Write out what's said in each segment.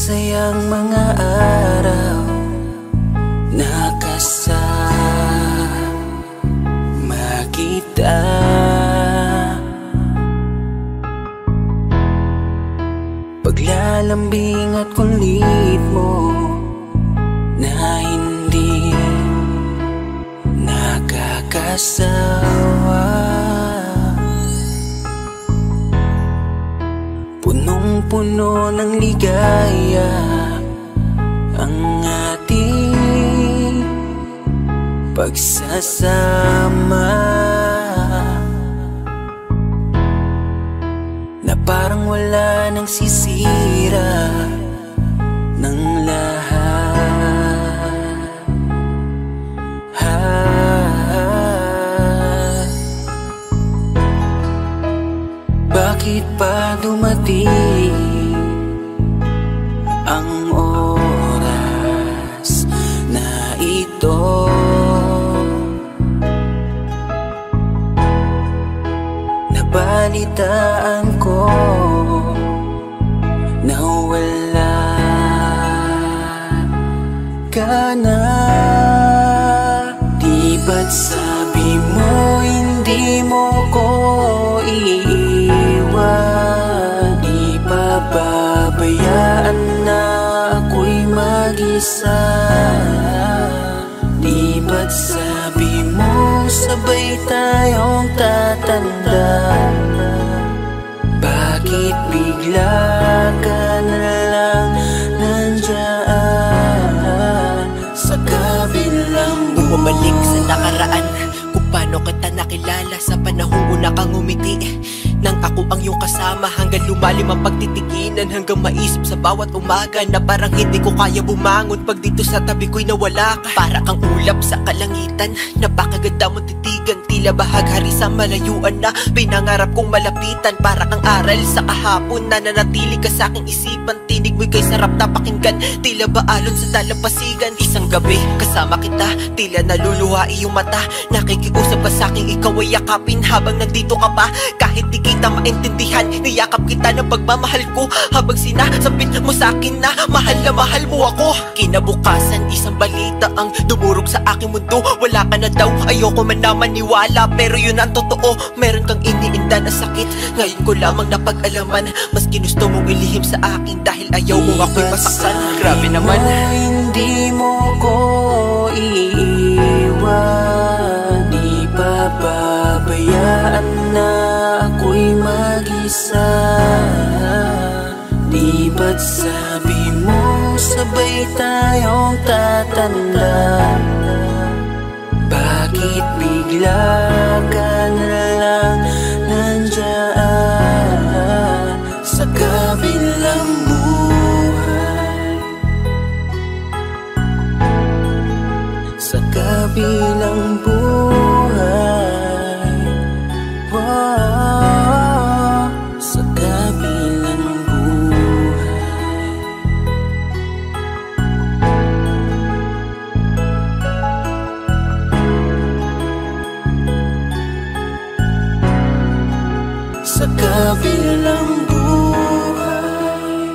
masayang mga araw na kasama kita. Paglalambing at kulit mo na hindi nakakasawa. Punong-puno ng ligaya ang ating pagsasama, na parang wala nang sisira ng lahat. Bakit pa dumating ang oras na ito? Nabalitaan ko na wala ka na. Di ba't sabi mo hindi mo ko iiwan? Di pababayaan na ako'y mag-isa? Di ba't sabi mo sabay tayong tatanda? Bakit bigla ka na lang nandyan sa kabilang buhay? Bumalik sa nakaraan, kung paano kita nakilala sa panahong una kang umiti. Nang ako ang iyong kasama, hanggang lumalim ang pagtitiginan, hanggang maisip sa bawat umaga na parang hindi ko kaya bumangon pag dito sa tabi ko'y nawala ka. Para kang ulap sa kalangitan, napakaganda mong titigan, tila bahaghari sa malayuan na pinangarap kong malapitan. Para kang aral sa kahapon na nanatili ka sa aking isipan, tinig mo'y kay sarap na pakinggan, tila ba alon sa dalampasigan. Isang gabi kasama kita, tila naluluha iyong mata, nakikiusap ka sa aking ikaw ay yakapin habang nandito ka pa. Kahit di kita maintindihan, niyakap kita ng pagmamahal ko, habang sinasabit mo sa akin na mahal mo ako. Kinabukasan, isang balita ang dumurog sa aking mundo. Wala ka na daw, ayoko man na maniwala, pero yun ang totoo. Meron kang iniinda na sakit, ngayon ko lamang napag-alaman. Mas ginusto mong ilihim sa akin dahil ayaw mo ako'y masaktan. Grabe naman. Hindi mo ko iiwan, di pababayaan na ako'y mag-isa. Di ba't sabi mo sabay tayong tatanda? Bakit bigla ka na lang nandyan sa kabilang buhay? Sa kabilang buhay, wow, sa kabilang buhay. Sa kabilang buhay.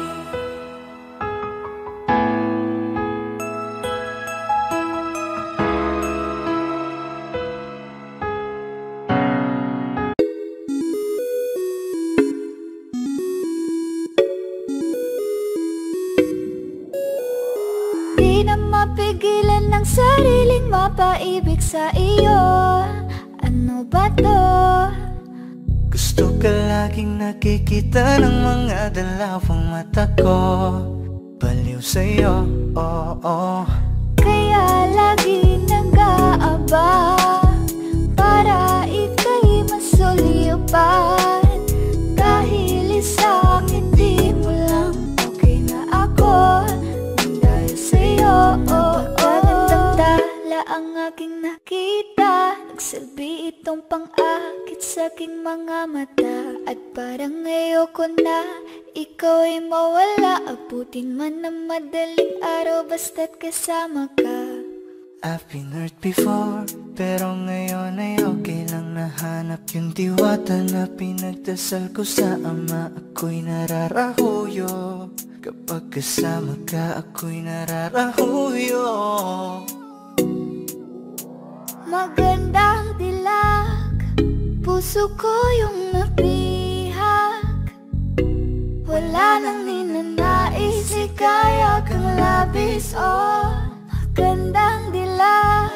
Di na mapigilan ng sariling mapaibig sa iyo. Ano ba to? Gusto ka laging nakikita ng mga dalawang mata ko. Baliw sa'yo, oo. Kaya lagi nag-aabang para ika'y masulipan. Dahil isa'kin di mo lang okay na ako nang dahil sa'yo, napakagandang tala ang aking nakita. Nagsilbi itong pang-akit sa aking mga mata. At parang ayoko na ikaw ay mawala. Abutin man ng madaling araw basta't kasama ka. I've been hurt before, pero ngayon ay okay lang. Nahanap yung diwata na pinagdasal ko sa ama. Ako'y nararahuyo Kapag kasama ka ako'y nararahuyo. Magandang dilag, puso ko yung nabihag. Wala nang ninanais, ikaya kang labis. Oh, magandang dilag.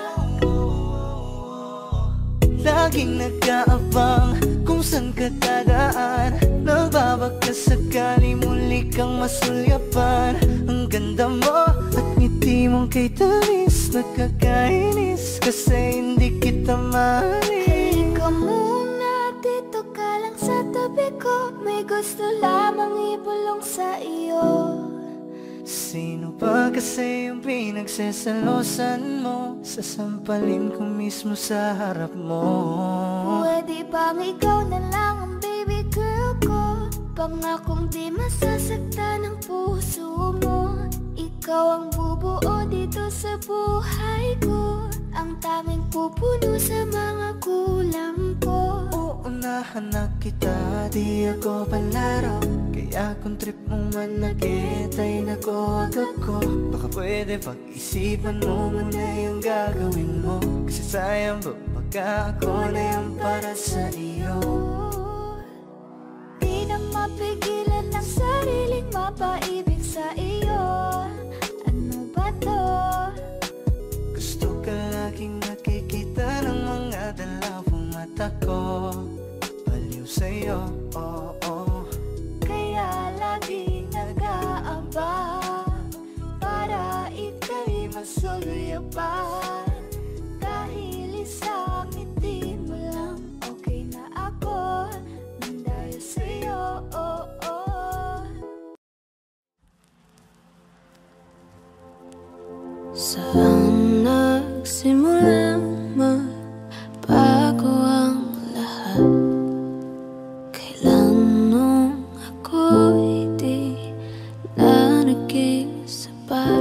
Laging nag-aabang kung saan ka dadaan. Nagbabaka sakali muli kang masulyapan. Ang ganda mo at ngiti mong kay tamis. Nakakainis kasi hindi kita mahalin. Halika muna, dito ka lang sa tabi ko. May gusto lamang ibulong sa iyo. Sino ba kasi yung pinagsasalosan mo? Sasampalin ko mismo sa harap mo. Pwede bang ikaw na lang ang baby girl ko? Pangakong di masasaktan ang puso mo. Ikaw ang bubuo dito sa buhay ko. Ang tanging pupuno sa mga kulang ko. Uunahan na kita, di ako palaro. Kaya kung trip mong manakit ay nakuwag ako. Baka pwede pag-isipan mo muna yung gagawin mo. Kasi sayang ba pagka ako na yung para sa iyo. Di na mapigilan ang sariling mapaibig sa iyo. Ano ba to? Gusto ka laging nakikita ng mga dalawang mata ko. Baliw sa'yo, oo, Kaya lagi nag-aabang para ika'y masulyapan. Dahil isang ngiti mo lang, okay na ako nang dahil sa'yo. Saan nagsimulang magbago ang lahat? Kailan nung ako'y di na naging sapat?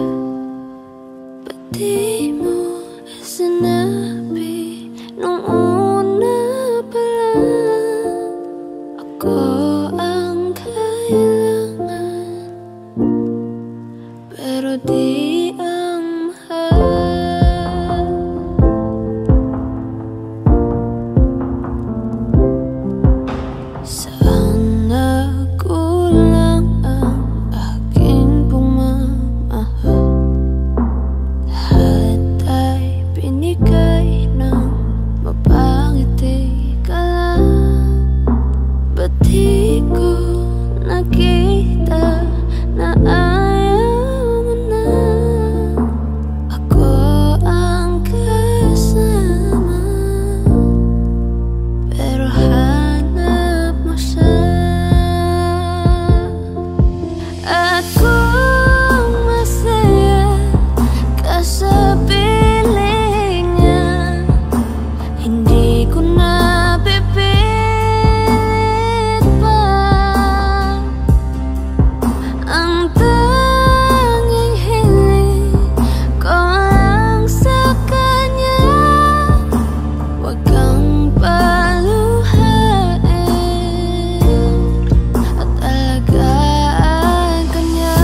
Ba't di mo sinabi nung una pa lang? Ako ang kailangan, pero di ang mahal. Saan nagkulang ang aking pagmamahal? Lahat ay binigay ng mapangiti ka lang. Ba't di ko nakita na ayaw mo na? Ako ang kasama, pero hanap mo siya. Akong masaya ka sa piling niya. Hindi ko na pipilit pa. Ang tanging hiling ko lang sa kanya, wag kang paluhain at alagaan ka niya.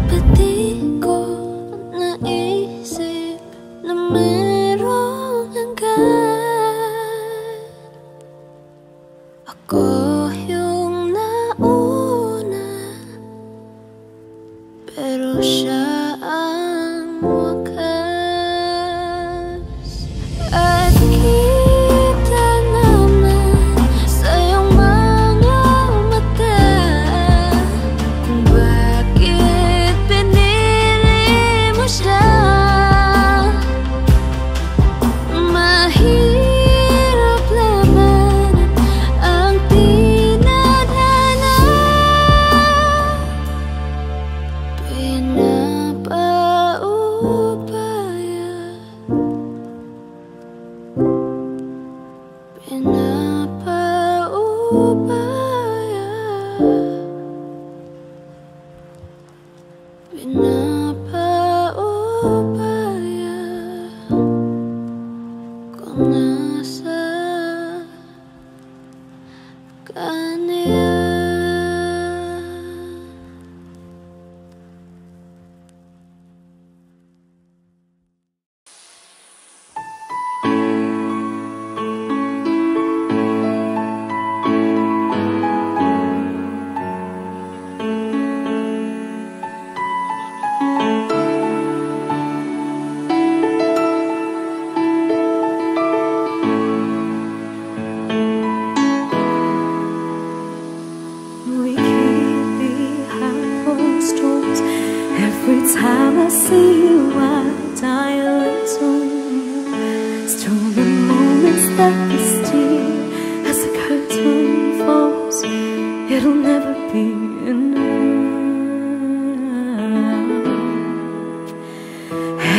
Ba't di ko naisip na merong hanggan? Ako yung nauna, pero siya ang wakas. At kita naman sa iyong mga mata kung bakit pinili mo siya. Mahirap labanan ang tinadhana. Pinapaubaya. nasaan ka niya? Every time I see you, I die a little. Stolen moments that we steal as the curtain falls. It'll never be enough.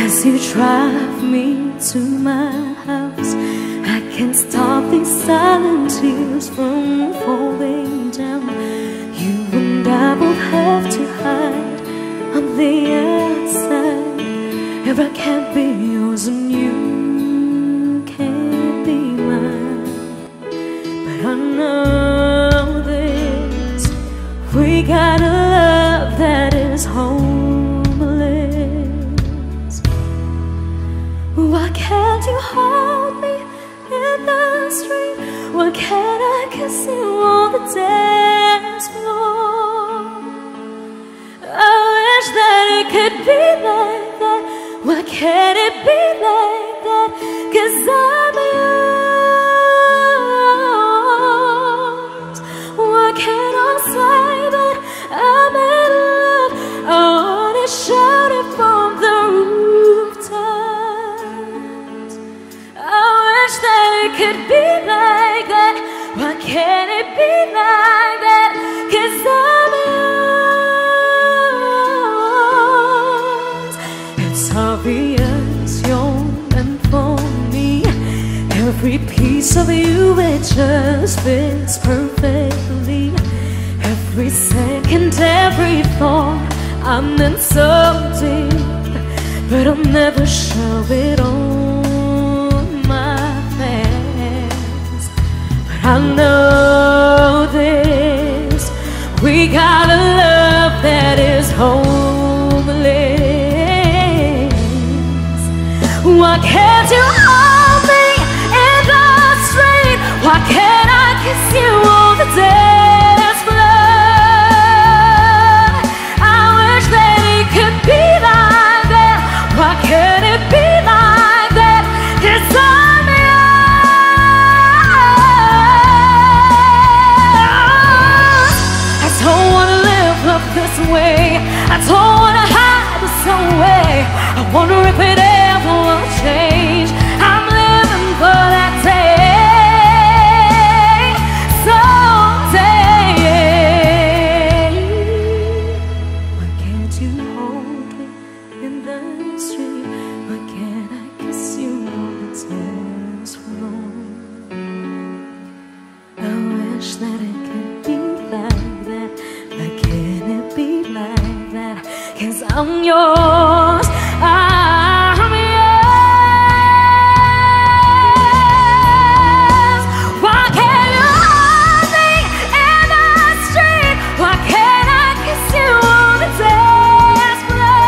As you drive me to my house, I can't stop these silent tears from falling down. You and I both have to hide on the outside. If I can't be yours and you can't be mine. But I know this, we got a love that is homeless. Why can't you hold me in the street? Why can't I kiss you on the dance floor? I wish that it could be like that. Why can't it be like that? 'Cause I'm yours. Why can't I say that I'm in love? I wanna shout it from the rooftops. I wish that it could be like that. Why can't it be like that? 'Cause I'm yours. It's obvious you're meant for me. Every piece of you, it just fits perfectly. Every second, every thought, I'm in so deep, but I'll never show it on my face. But I know this, we got a love that is homeless. Why can't you hold me in the street? Why can't I kiss you on the dance floor? I wish that it could be like that. Why can't it be like that? 'Cause I'm yours. I don't wanna live up this way. I don't wanna hide this away. I wonder if it ever will change. I'm living for that day, someday. Why can't you hold me in the street? Why can't I kiss you on the dance floor? I wish that it could be like that. Why can't it be like that? 'Cause I'm yours. I'm yours. Why can't you hold me in the street? Why can't I kiss you on the dance floor?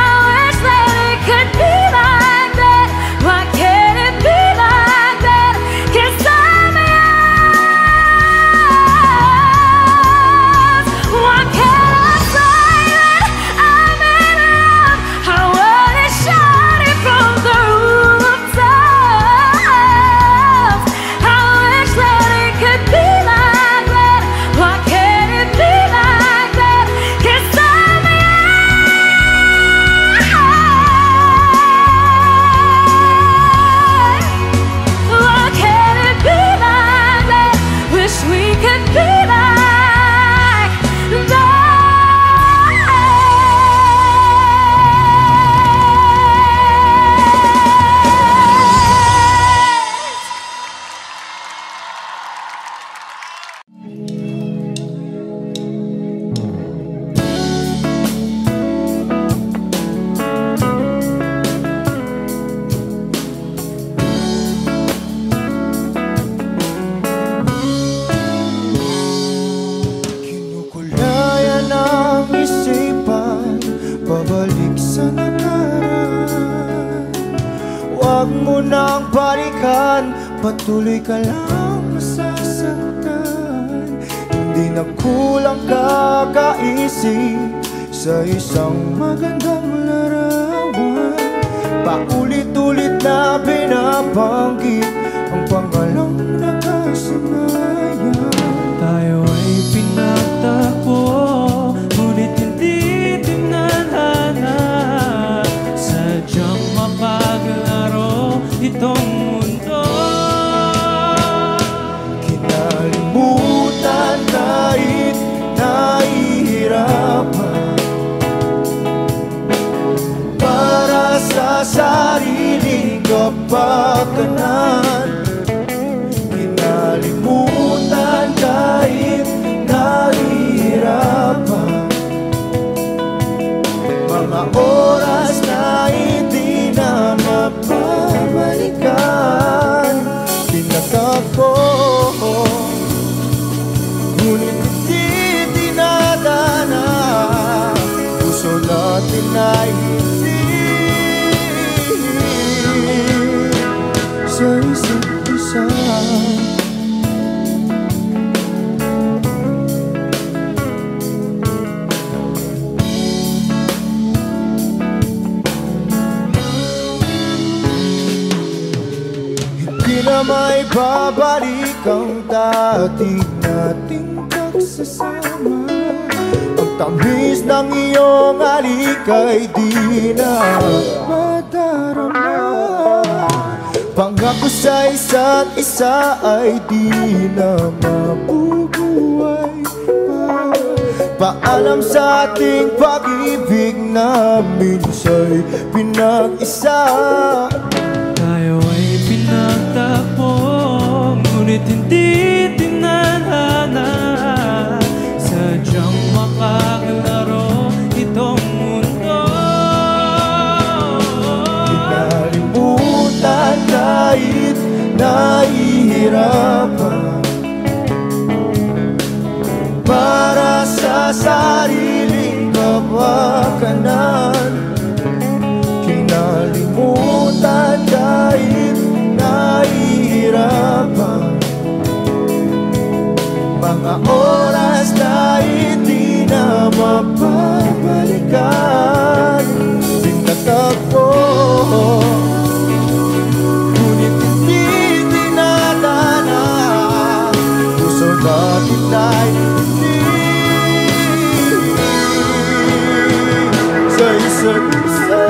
I wish that it could be like that. Why can't it be like that? 'Cause I'm yours. Why can't I say that Huwag mo nang balikan, patuloy ka lang masasaktan. Hindi na kulang kakaisip sa isang magandang larawan. Paulit-ulit na binabanggit ang pangalang nakasanayan. Tayo ay pinagtagpo, ngunit hindi tinadhana. Sadyang mapaglaro itong mundo. Kinalimutan kahit nahihirapan, para sa sariling kapakanan. Kinalimutan kahit nahihirapan, mga oras na hindi na mapabalikan. Pinagtagpo, ngunit hindi dinadana. Puso natin ay hindi sa isa't isa. Hindi na may babalik ang dati nating pagsasama. Ang tamis ng iyong halik ay di na madarama. Pangako sa isa't isa ay di na mabubuhay pa. Paalam sa ating pag-ibig na minsa'y pinag-isa. Tayo ay pinagtagpo, ngunit hindi tinadhana. Sadyang makaglaro itong mundo. Kinalimutan kahit nahihirapan, para sa sariling kapakanan. Kinalimutan kahit nahihirapan, mga oras na hindi na mapabalikan. Pinagtagpo, ngunit hindi dinadana. Puso natin ay hindi sa isa't isa.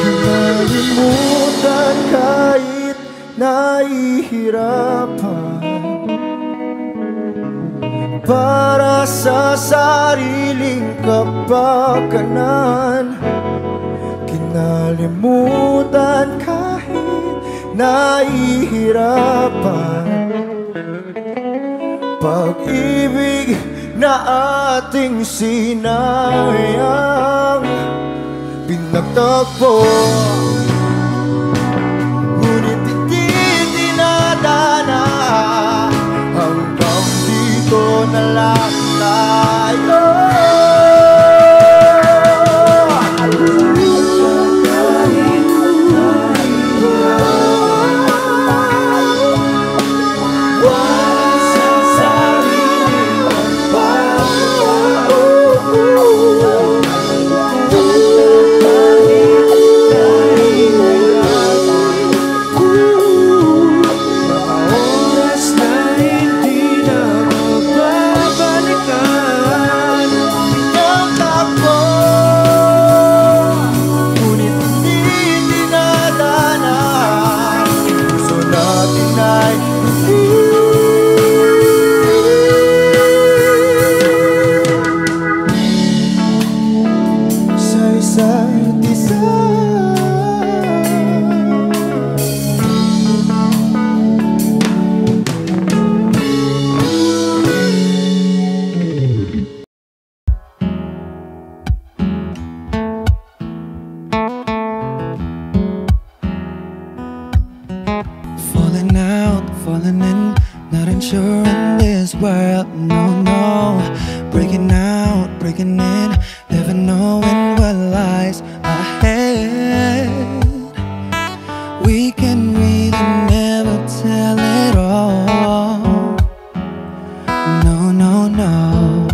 Kinalimutan kahit nahihirapan, para sa sariling kapakanan. Kinalimutan kahit nahihirapan, pag-ibig na ating sinayang. Pinagtagpo, ngunit hindi dinadana. Hanggang dito na lang tayo. adventure in this world, no, no. Breaking out, breaking in, never knowing what lies ahead. We can really never tell it all. No, no, no.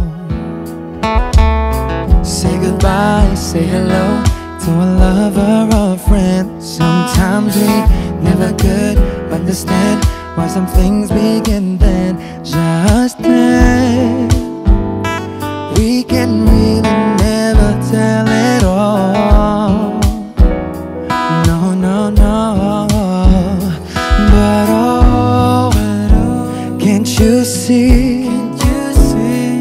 Say goodbye, say hello to a lover or a friend. Sometimes we never could understand why some things begin then, just then. We can really never tell it all. No, no, no. But oh, can't you see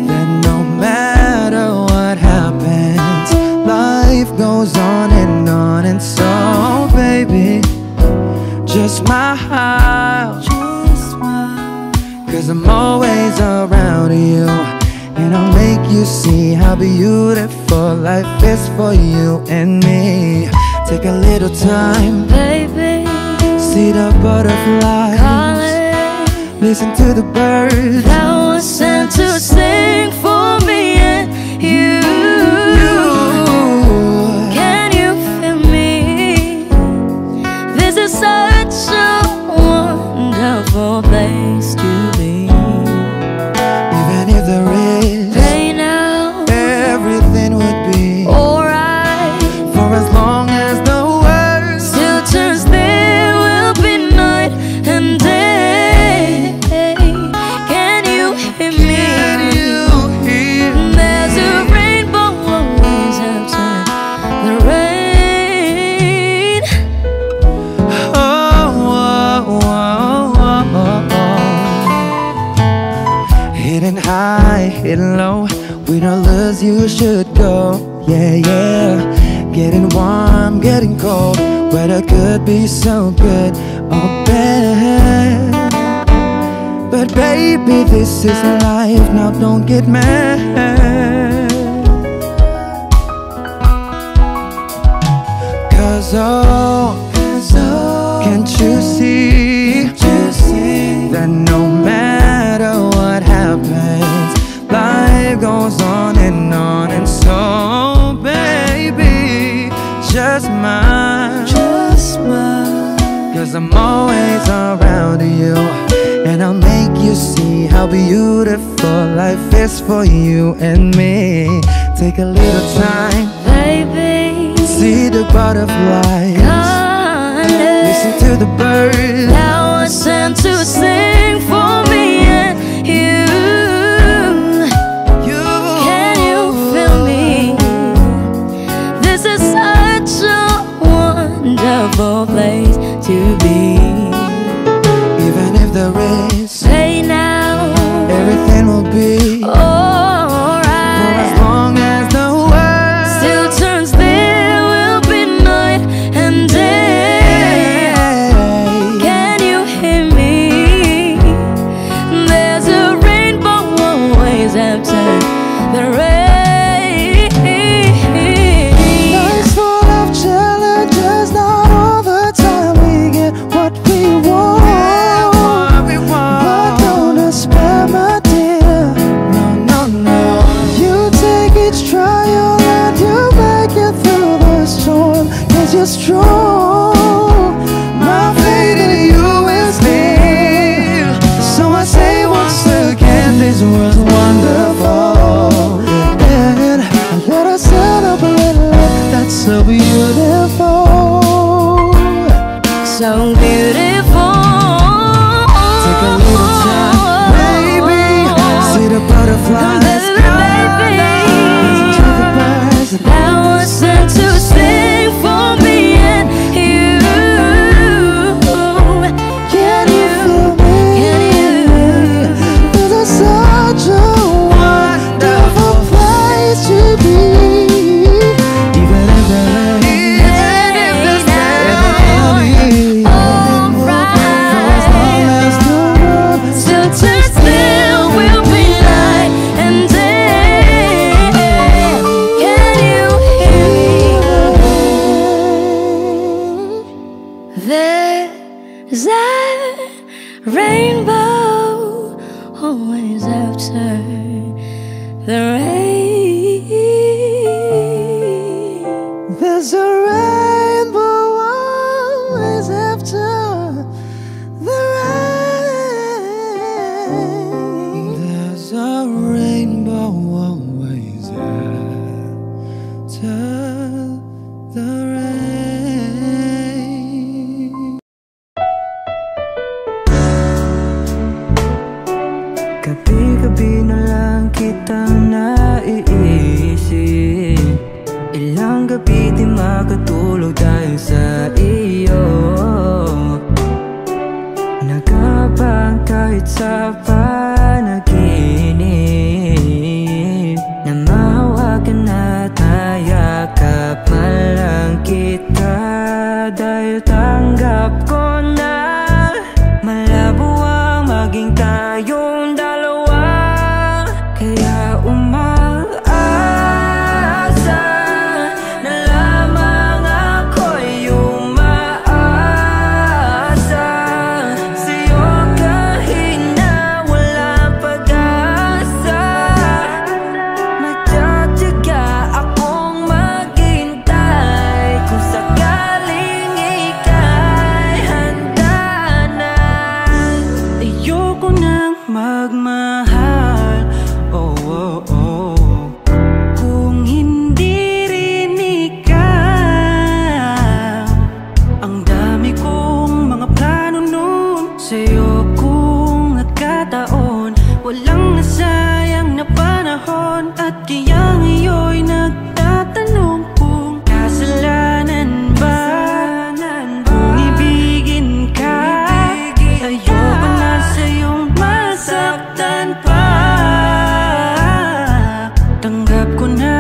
that no matter what happens, life goes on. And so, baby, just smile, cause I'm always around you, and I'll make you see how beautiful life is for you and me. Take a little time, baby, see the butterflies, calling, listen to the birds that was sent to sing for me and you. Can you feel me? This is such a wonderful place to be. Even if there is pain now, everything would be alright. for as long as the world still turns, there will be night and day. Can you hear me? Can you hear? There's a rainbow always after the rain. Oh, oh, oh, oh, oh. Hidden high, hidden low, we don't lose, you should go. Yeah, yeah. Getting warm, getting cold, weather could be so good or bad. But baby, this is life, now don't get mad. Cause oh, can't you see that no matter what happens, life goes on. And so, baby, just smile, cause I'm always around you, and I'll make you see how beautiful life is for you and me. Take a little time, Baby, see the butterflies, listen to the birds that was sent to sing for me and you. Can you feel me? This is such a wonderful place to be. Even if there is Say now, everything will be for alright. as long as the world Still turns, there will be night and day. Can you hear me? There's a rainbow always after the rain. Life's full of challenges, not all the time we get what we want. But don't despair, my dear. No, no, no. You take each trial and you make it through the storm, cause you're strong. My faith in you is real. So I say once again, this was wonderful. And I let us celebrate life that's so beautiful. So beautiful. Take a little time, baby. See the butterflies, Baby, listen to the birds. that was sent to sing for me and you. Can you feel me? Can you? This is such a wonderful place to be. Even if there is Now, everything will be the rain. There's a rainbow always after the rain. There's a rainbow always after the rain. Gabi-gabi na lang kitang naiisip. Ilang gabi di makatulog dahil sa iyo. Nagabang kahit sa panaginip, na mahawakan at mayakapan lang kita. Dahil tanggap ko na malabo ang maging tayong dalawa. Kaya umaasa na lamang ako'y umaasa sa'yo kahit na walang pag-asa. Magtsatsaga akong maghintay kung sakaling ika'y handa na. Ayoko nang magmahal, oh, oh, oh, kung hindi rin ikaw. Ang dami kong mga plano nun sa'yo kung nagkataon. Walang nasayang na panahon. At kaya ngayon'y nagtatanong kung kasalanan ba kung ibigin ka. Ayoko na sa'yong masaktan pa. Tanggap ko na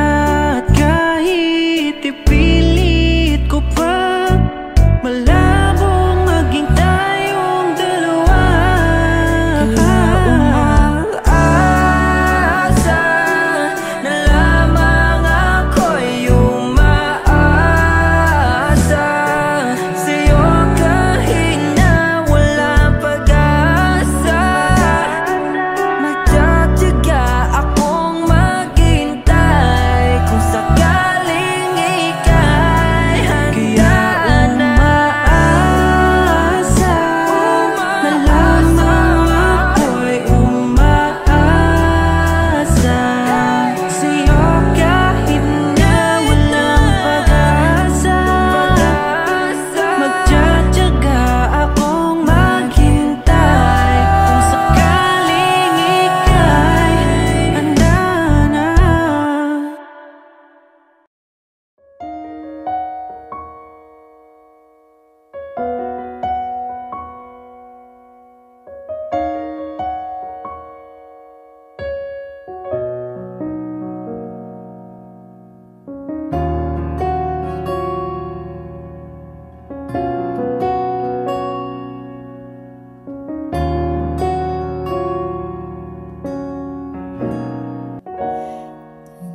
at kahit ipilit ko pa, malabong maging tayong dalawa. Kaya umaasa na lamang ako'y umaasa sa'yo kahit na walang pag-asa. Magtsatsaga akong maghintay kung sakaling ika'y handa na. Umaasa na lamang ako'y umaasa sa'yo kahit na walang pag-asa. Magtsatsaga akong maghintay kung sakaling ika'y handa na.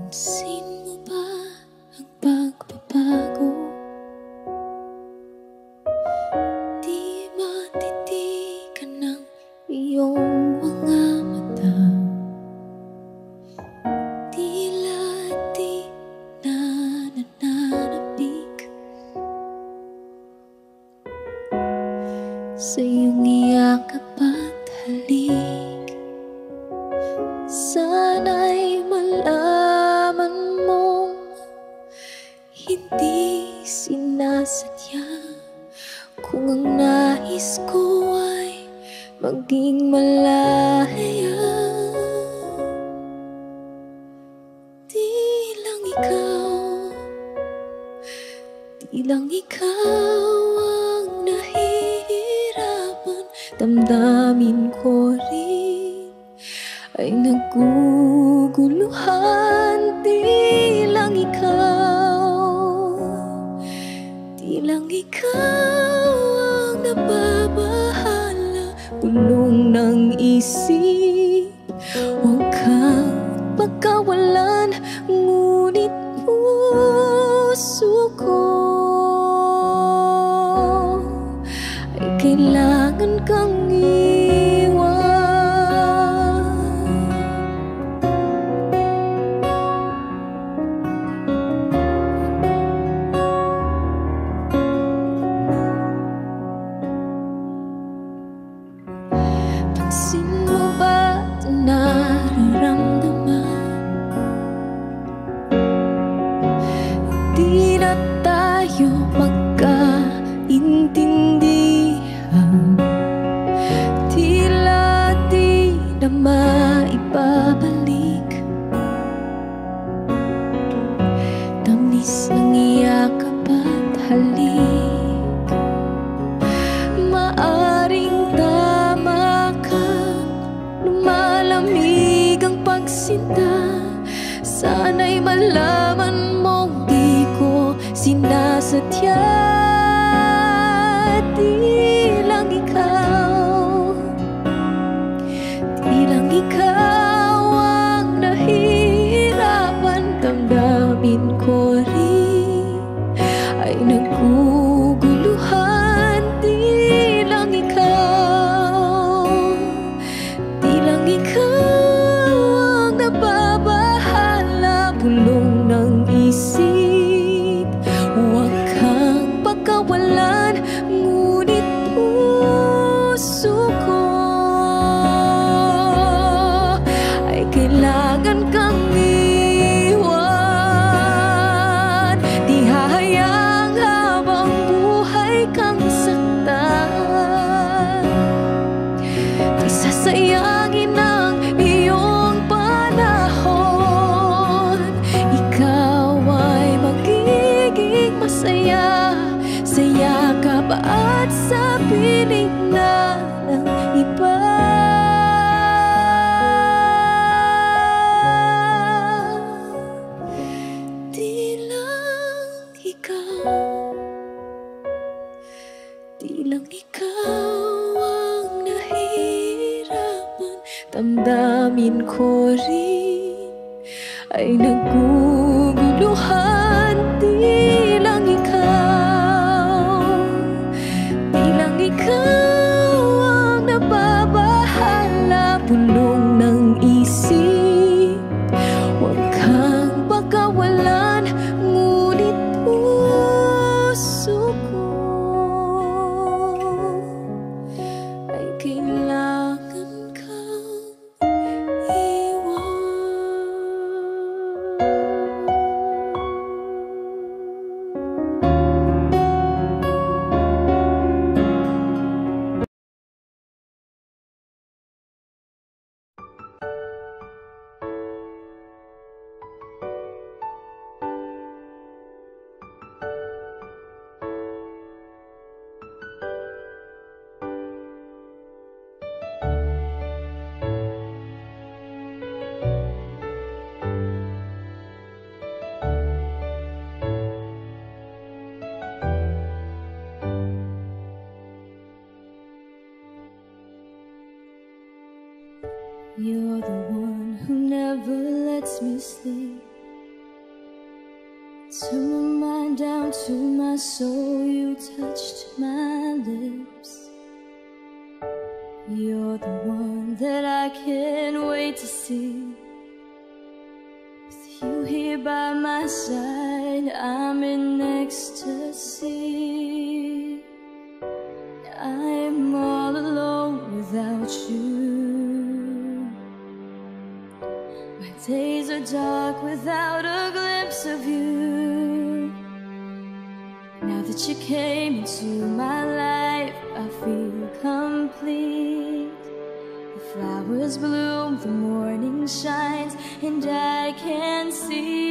Pansin mo ba ang pagbabago? Di matitigan ng iyong mga mata. Tila di na nananabik sa iyong iyakap at halik. Sana'y malaman mong hindi sinasadya kung ang nais ko ay maging malaya. Di lang ikaw ang nahihirapan. Damdamin ko rin ay naguguluhan. Di lang ikaw ang nababahala. Gulong ng isip, huwag kang pagkawalan. Ngunit puso ko ay kailangan kang iwan. ay malaman mong di ko sinasadya. Di lang ikaw, di lang ikaw ang nahihirapan. Damdamin ko rin ay naguguluhan. Di lang ikaw, di lang ikaw ang nababahala. Bulong ng isip, huwag kang pagkawalan. Ngunit puso ko ay kailangan kang iwan. Di hahayang habang buhay kang saktan. Di sasayangin ang iyong panahon. Ikaw ay magiging masaya sa yakap at sa piling na ng iba. Di lang ikaw, di lang ikaw ang nahihirapan. Damdamin ko rin ay naguguluhan. Di lang ikaw, di lang ikaw ang nababahala. Bulong ng isip, huwag kang pagkawalan. Ngunit puso ko ay kailangan kang iwan. You're the one who never lets me sleep. To my mind, down to my soul, you touched my lips. You're the one that I can't wait to see. With you here by my side, I'm in ecstasy. I'm all alone without you. My days are dark without a glimpse of you. Now that you came into my life, I feel complete. The flowers bloom, the morning shines, and I can see.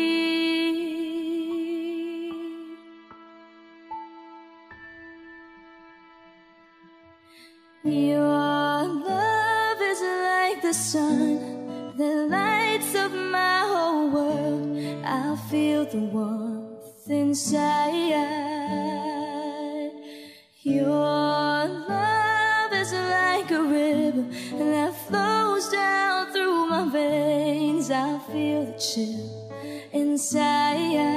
Your love is like the sun that lights up my whole world. I feel the warmth inside. Your love is like a river that flows down through my veins. I feel the chill inside.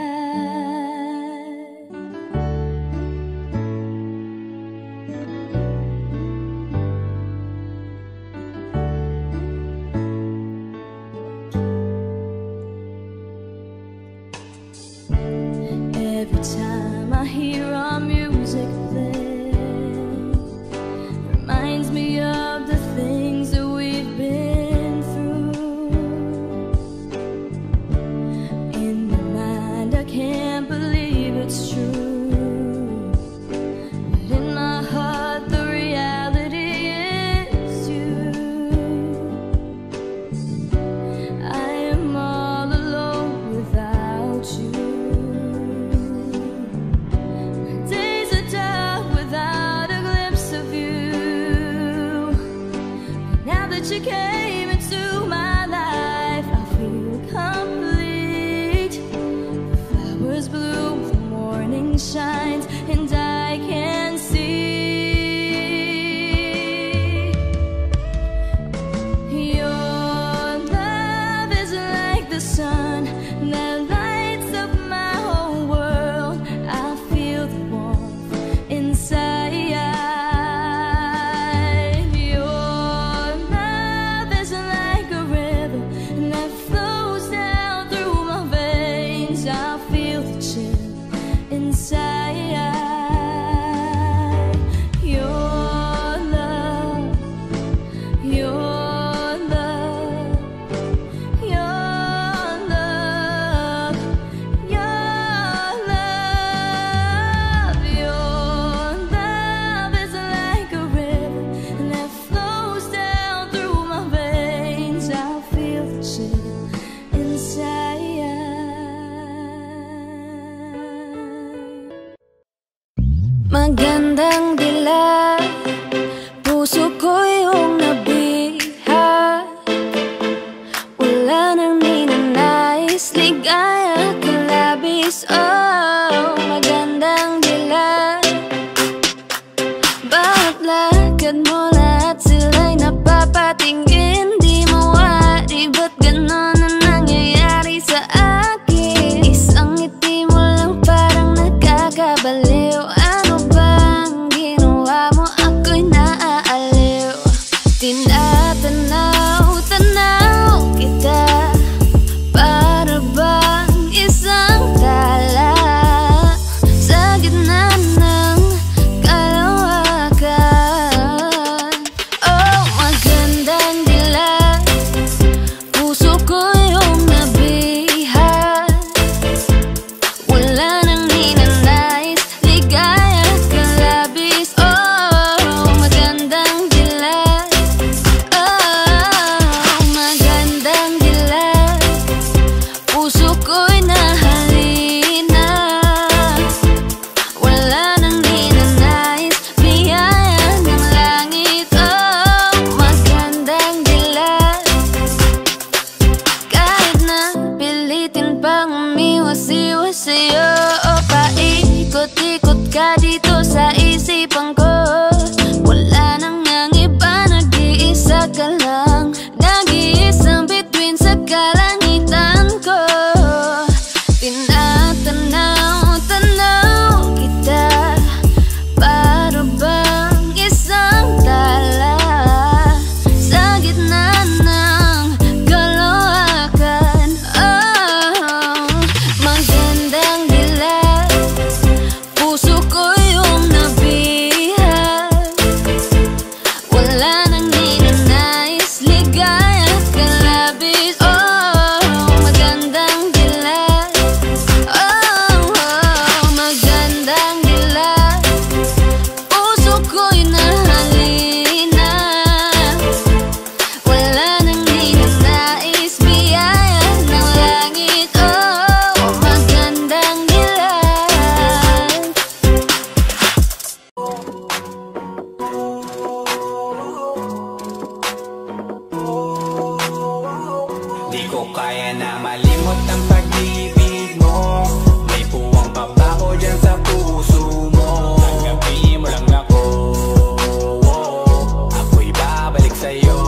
Every time I hear our music play, reminds me of the things that we've been through. In my mind I can't nais ligaya ka labis. Oh, magandang dilag. Bawat lakad mo lahat sila'y napapatingin. Di mawari ba't ganon ang nangyayari sa akin? Isang ngiti mo lang parang nakakabaliw. Ano bang ginawa mo? Ako'y naaaliw. Tinatanaw-tanaw kita para bang isang tala sa gitna ng kalawakan. Oh, magandang dilag. Puso ko yung nabihag. Wala nang ninanais ligaya ka labis. Oh, magandang dilag. Oh, magandang dilag. Puso ko'y nahalina. Wala nang ninanais biyaya ng langit. Oh, magandang dilag. Kahit na pilitin pang umiwas-iwas sa'yo, o paikot-ikot ka dito sa isipan ko. Wala nang ang iba, nag-iisa ka lang. Nag-iisang bituin sa kalangitan ko. Tinatanaw-tanaw kita para bang isang tala sa gitna ng kalawakan. Oh, magandang dilag. Puso ko yung nabihag. Wala nang ninanais ligaya ka labis. Oh, magandang dilag. Oh, magandang dilag. Puso ko'y nahalina. Wala nang ninanais biyaya ng langit. Oh, magandang dilag. Di ko kaya na malimot ang pag-ibig mo. May puwang pabako dyan sa puso mo. Tanggapin mo lang ako. Ako'y babalik sa'yo.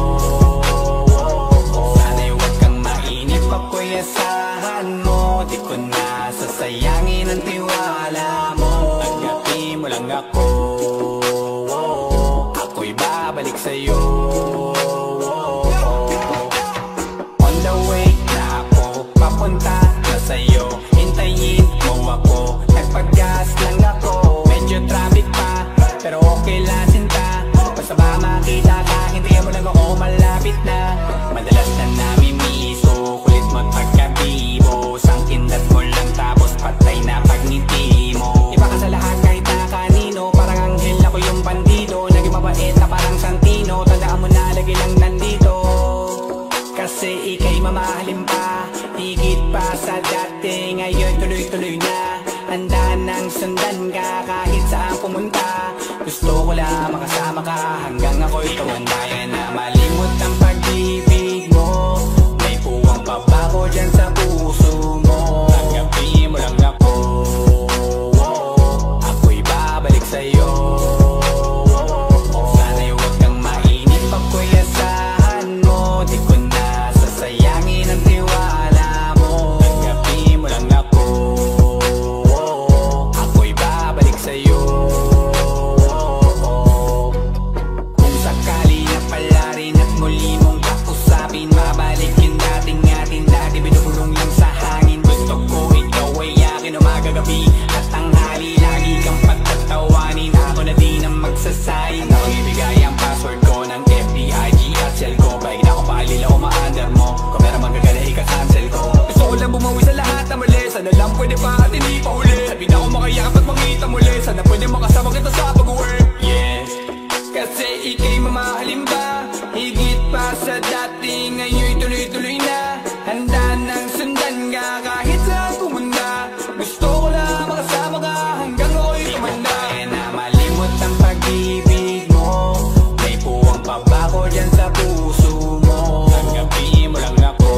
Sana'y huwag kang mainip, ako'y asahan mo. Di ko na sasayangin ang tiwala mo. Tanggapin mo lang ako. Ako'y babalik sa'yo. On the way na ako, papunta na sa'yo. Hintayin mo ako, nagpag-gas lang ako. Medyo traffic pa, pero okay lang sinta. Basta ba makita ka, hintayin mo lang ako, malapit na. Madalas na namimiso, kulit mo't pagkabibo. Sangkindat mo lang tapos patay na pagngiti mo. Iba ka sa lahat kahit na kanino, parang anghel ako yung bandido. Naging mabait na parang Santino, tandaan mo na lagi lang nandito. Kasi ika'y mamahalin pa, higit pa sa dati. Ngayon tuloy-tuloy na, handa nang sundan ka kahit saan pumunta. Gusto ko lang makasama ka hanggang ako'y tumanda. Kaya na malimot ang pag-ibig mo. May puwang pabako dyan sa puso mo. Tanggapin mo lang ako. Ako'y babalik sa'yo. Sana'y huwag kang mainip, ako'y asahan mo. Di ko na sasayangin ang tiwala mo. Tanggapin mo lang ako. Ako'y babalik sa'yo. Kung sakali na pala rin at muli mong kausapin, mabalik yung dating atin, dati binubulong lang sa hangin. Gusto ko ikaw ay akin umagabi at tanghali, lagi kang pagtatawanin. Ako na din ang magsasayin. Ako ibigay ang password ko ng FBIG at cell ko. Paig na ako paalila o ma-under mo. Kung meron magagala ika-cancel ko. Gusto ko lang bumawi sa lahat na mali. Sana lang pwede pa at hindi pa uli. Sabi na ako makayakap at makita muli. Sana pwede makasama kita sa pag-work. Yes, kasi ika'y mamahalin ba, higit pa sa dati. Ngayon tuloy-tuloy na, handa nang sundan ka kahit saan pumunta. Gusto ko lang makasama ka hanggang ako'y tumanda. Kaya na malimot ang pag-ibig mo. May puwang pabako dyan sa puso mo. Tanggapin mo lang ako.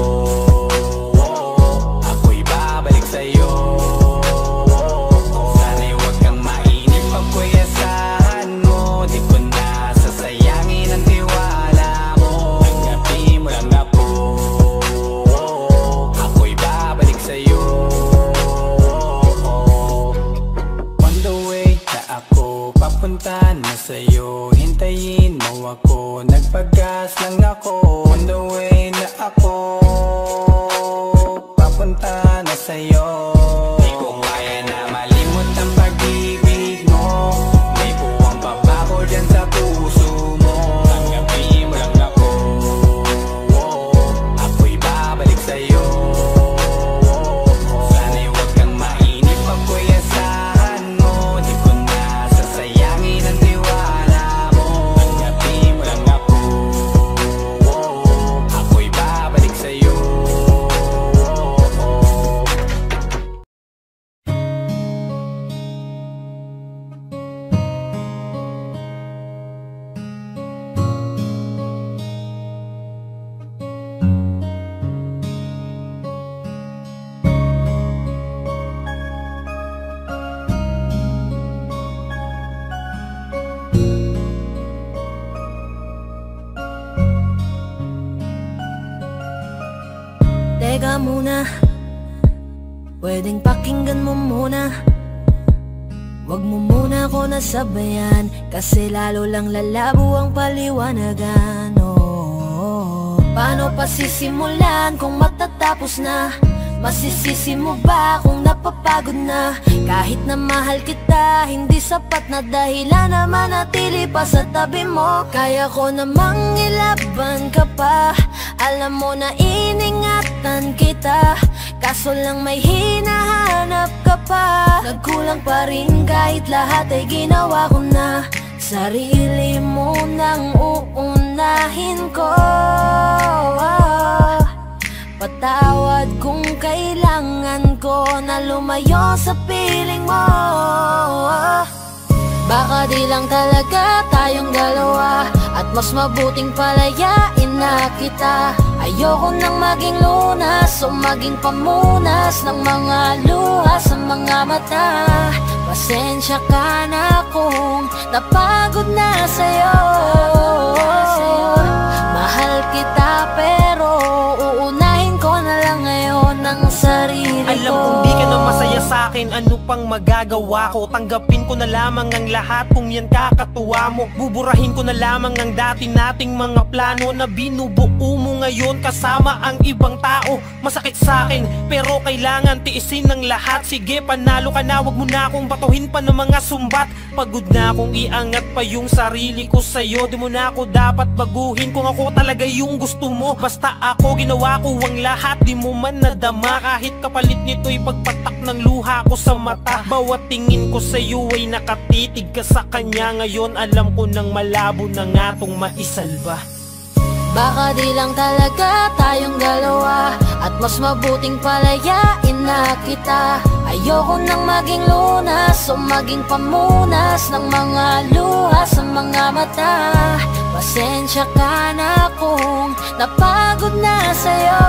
Teka muna, pwedeng pakinggan mo muna. Wag mo muna ako nasabayan, kasi lalo lang lalabo ang paliwanagan. Paano pa sisimulan kung matatapos na? Masisisi mo ba kung napapagod na? Kahit na mahal kita, hindi sapat na dahilan na manatili pa sa tabi mo. Kaya ko namang ilaban ka pa, alam mo na iningatan kita, kaso lang may hinahanap ka pa. Nagkulang pa rin kahit lahat ay ginawa ko na. Sarili mo nang uunahin ko. Patawad kung kailangan ko na lumayo sa piling mo. Baka di lang talaga tayong dalawa, at mas mabuting palayain na kita. Ayoko nang maging lunas o maging pamunas ng mga luha sa mga mata. Pasensya ka na kung napagod na sa'yo. Mahal kita pero uunahin ko na lang ngayon ang sarili ko. Alam kong di ka na masaya sa'kin, ano pang magagawa ko? Tanggapin ko na lamang ang lahat kung yan kakatuwa mo. Buburahin ko na lamang ang dati nating mga plano na binubuo mo ngayon kasama ang ibang tao. Masakit sa'kin pero kailangan tiisin ng lahat. Sige, panalo ka na, wag mo na akong batuhin pa ng mga sumbat. Pagod na akong iangat pa yung sarili ko sa'yo. Di mo na ako dapat baguhin kung ako talaga yung gusto mo. Basta ako, ginawa ko ang lahat, di mo man nadama. Kahit kapalit nito'y pagpatak ng luha ko sa mata. Bawat tingin ko sa'yo ay nakatitig ka sa kanya. Ngayon alam ko nang malabo na nga tong maisalba. Baka di lang talaga tayong dalawa, at mas mabuting palayain na kita. Ayoko nang maging lunas o maging pamunas ng mga luha sa mga mata. Pasensya ka na kung napagod na sa'yo.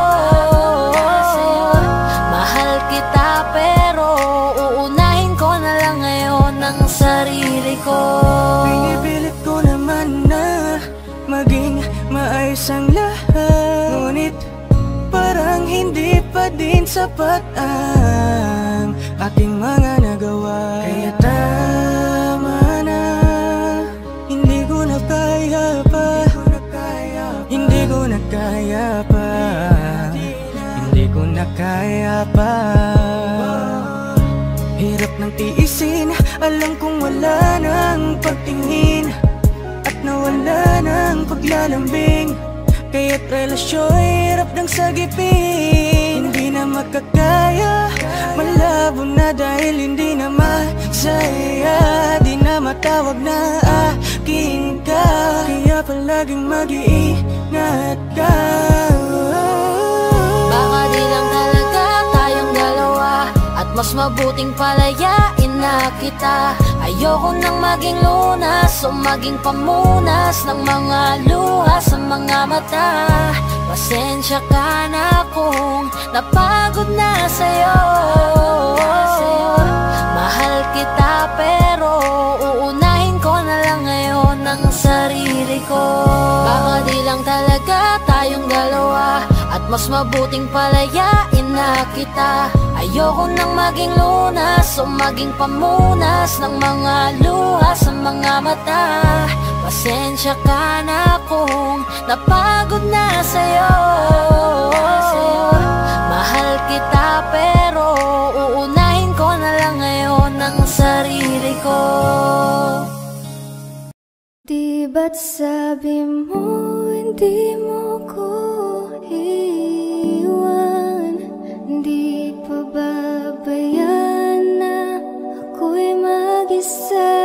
Mahal kita pero uunahin ko na lang ngayon ang sarili ko. Pinipilit ko naman na maging maayos ang lahat, ngunit parang hindi pa din sapat ang aking mga nagawa. Kaya tama na, hindi ko na kaya pa, hindi ko na kaya pa, hindi ko na kaya pa. Hirap ng tiisin, alam kong wala nang pagtingin at nawala ng paglalambing. Kaya't relasyo'y hirap ng sagipin. Hindi na makakaya, malabo na dahil hindi na masaya. Di na matawag na akin ka, kaya palaging mag-iingat ka. Baka di lang talaga tayong dalawa, at mas mabuting palayain na kita. Ayoko nang maging lunas o maging pamunas ng mga luha sa mga mata. Pasensya ka na kung napagod na sa'yo. Mahal kita pero uunahin ko na lang ngayon ang sarili ko. Baka di lang talaga tayong dalawa, at mas mabuting palayain na kita. Ayoko nang maging lunas o maging pamunas ng mga luha sa mga mata. Pasensya ka na kung napagod na sa'yo. Mahal kita pero uunahin ko na lang ngayon ang sarili ko. Di ba't sabi mo hindi mo ko iwan? Di pa babayaan na ako'y mag-isa?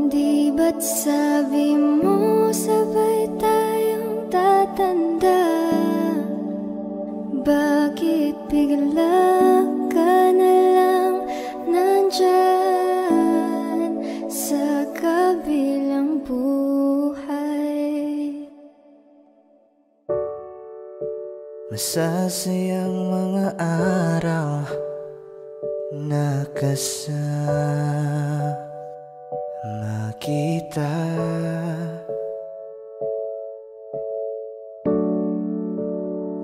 Di ba't sabi mo sabay tayong tatanda? Bakit bigla ka na lang nandyan sa kabilang buhay? Masasayang mga araw na kasama kita.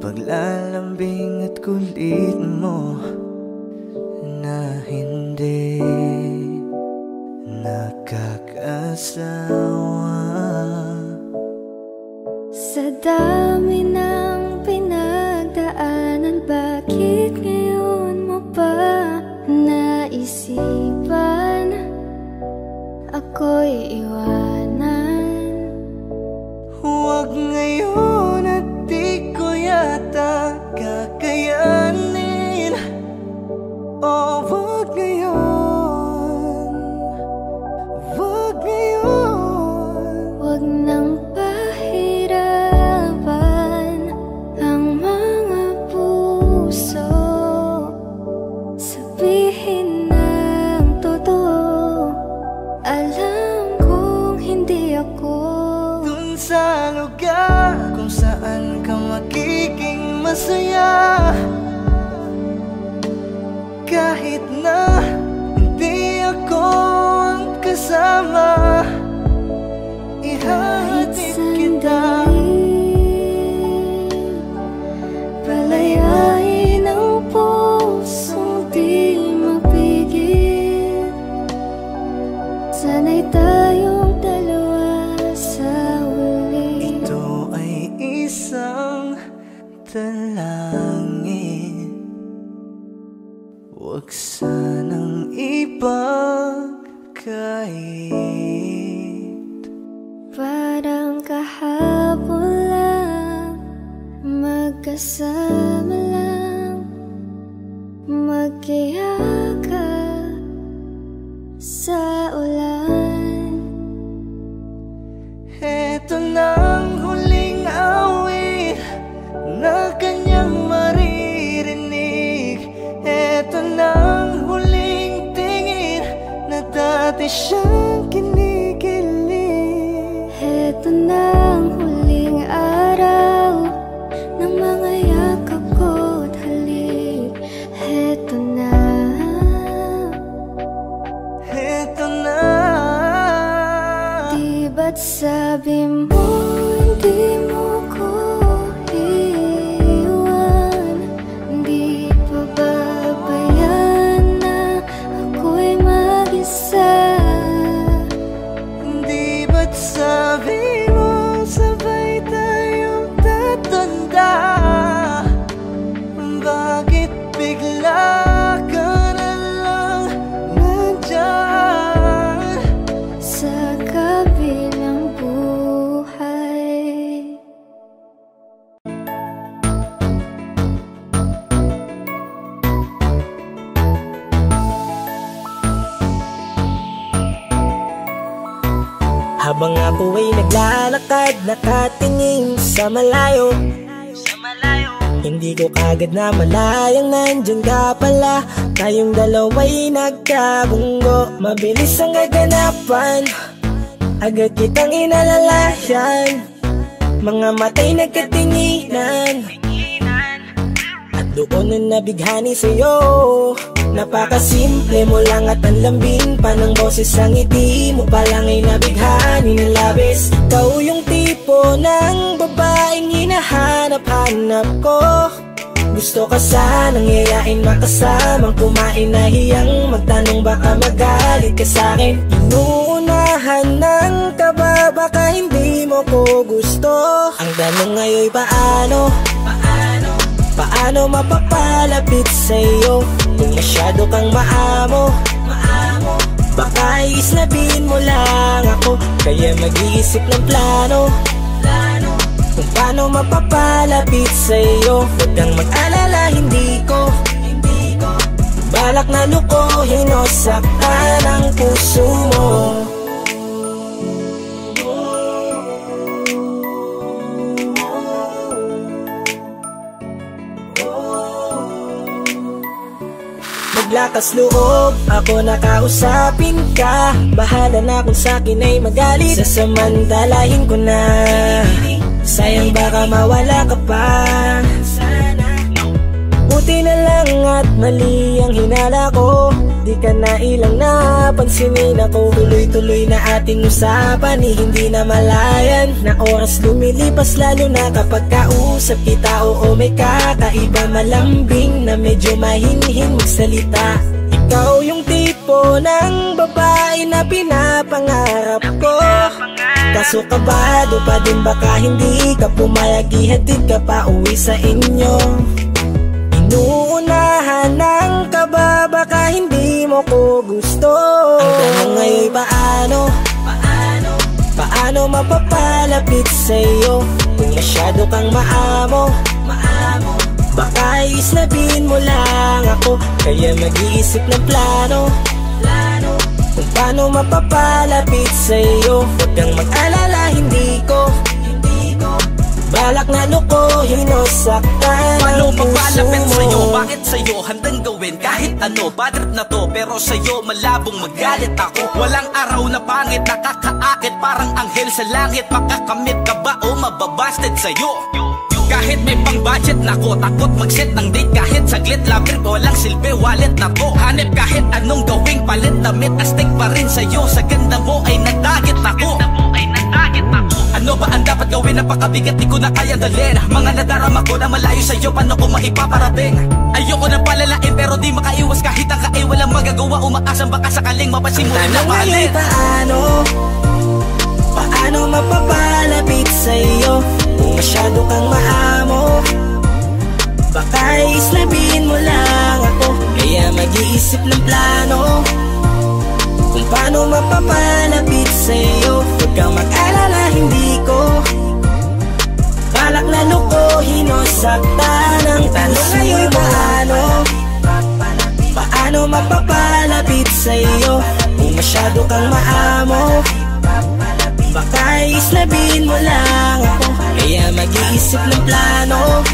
paglalambing at kulit mo na hindi nakakasawa. Sa dami ng pinagdaanan, bakit ngayon mo pa naisipan ako'y iwanan? Huwag ngayon at di ko yata kakayanin. Oh, huwag ngayon, huwag ngayon. Huwag nang pahirapan ang mga puso. Sabihin ng totoo, alam kong hindi ako Dun sa lugar kung saan ka magiging masaya, kahit na hindi ako ang kasama, ihahatid kita. Palayain ang pusong di mapigil. Sana'y tayong dalawa sa huli. Ito ay isang dalangin, huwag sanang ipagkait. Parang kahapon lang, magkasama lang, magkiyakap sa ulan. Eto nang huling awit na kanyang maririnig. Eto nang huling tingin na dati siyang kinikilig. Eto na ang huling araw ng mga yakap ko't halik. Eto na. Eto na. Di ba't sabi mo hindi mo ko iwan? Di pa babayan na ako'y mag-isa? Di ba't sabi mo sabay tayong tatanda? Bakit bigla ka na lang nandyan Sa kabilang buhay? Habang ako ay naglalakad, nakatingin sa malayo, hindi ko kagad na malayang nandyan ka pala. Tayong dalawa'y nagkabunggo, mabilis ang gaganapan, agad kitang inalalayan. Mga matay nagkatinginan, at doon na nabighani sa'yo. Napakasimple mo lang at ang lambing pa ng boses, ang ngiti mo pa lang ay nabighani ng labis. Ikaw yung tipo ng babaeng hinahanap-hanap ko. Gusto ka sanang yayain, makasamang kumain, nahiyang magtanong baka magalit ka sa'kin. Inuunahan ng kaba, baka hindi mo ko gusto. Ang tanong ngayon paano? Paano mapapalapit sa'yo kung masyado kang maamo? Baka iisnabin mo lang ako, kaya mag-iisip ng plano kung paano mapapalapit sa'yo. Huwag kang mag-alala, hindi ko balak na lukuhin o saktan ang puso mo. Maglakas loob, ako nakausapin ka. Bahala na kung sa'kin ay magalit, sasamantalahin ko na. Sayang baka mawala ka pa. Buti na lang At mali ang hinala ko, di ka na ilang napansinin ako. Tuloy-tuloy na ating usapan, hindi na malayan na oras lumilipas, lalo na kapag kausap kita. Oo, may kakaiba, malambing na medyo mahinhin magsalita. Ikaw yung tipo ng babae na pinapangarap ko, kaso kabado pa din, baka hindi ka pumayag, ihatid ka pa uwi sa inyo. Inuunahan ng kaba, baka hindi mo ko gusto. Ang tanong ngayon, paano mapapalapit sa'yo kung masyado kang maamo? Baka islabin mo lang ako, kaya mag-iisip ng plano kung paano mapapalapit sa'yo. Huwag kang mag-alala, hindi ko balak na lukohin o saktan. Paano papalapit sa'yo? Bakit sa'yo handang gawin kahit ano? Bad trip na to, pero sa'yo malabong magalit ako. Walang araw na pangit, nakakaakit parang anghel sa langit. Makakamit ka ba o mababasted sa'yo? Kahit may pang budget na ko, takot mag-set ng date kahit saglit. Love trip, walang silbi, wallet na to. Hanip kahit anong gawing palit, damit astig pa rin sa'yo. Sa ganda mo ay nagdagit ako. Ano ba ang dapat gawin? Napakabigat, di ko na kayang dalhin. Mga nadarama ko na malayo sa'yo, paano ko maipaparating? Ayoko na palalain pero di makaiwas kahit ang kain. Walang magagawa, umaasang baka sakaling mapasimulan na mahalin. Paano mapapalapit sa'yo kung masyado kang maamo? Baka islabin mo lang ako, kaya mag-iisip ng plano kung paano mapapalapit sa'yo. Huwag kang mag-alala, hindi ko balak na lukohin o saktan ang tanong ngayon. Paano mapapalapit sa'yo kung masyado kang maamo? Baka islabin mo lang ako, kaya mag-iisip ng plano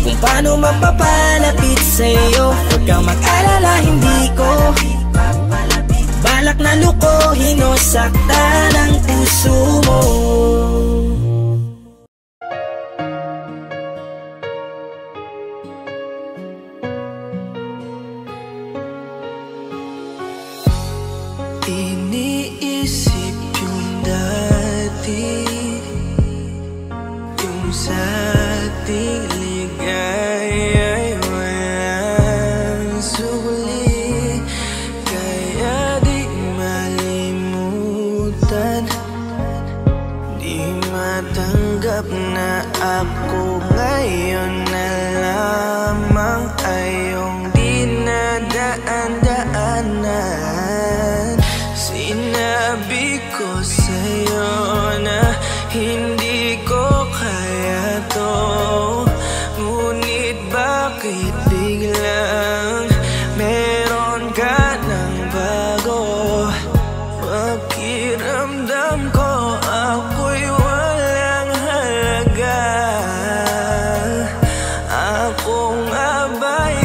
kung paano mapapalapit sa'yo. Huwag kang mag-alala, hindi ko balak na lukohin o saktan ang puso mo. Iniisip yung dati, yung sa ating ligaya'y walang suli, kaya di malimutan, di matanggap na ako ngayon na lamang ay yung dinadaan-daanan. Sinabi ko sa'yo na hindi ko kaya to, ngunit bakit biglang meron ka ng bago? Pakiramdam ko ako'y walang halaga. Ako nga ba'y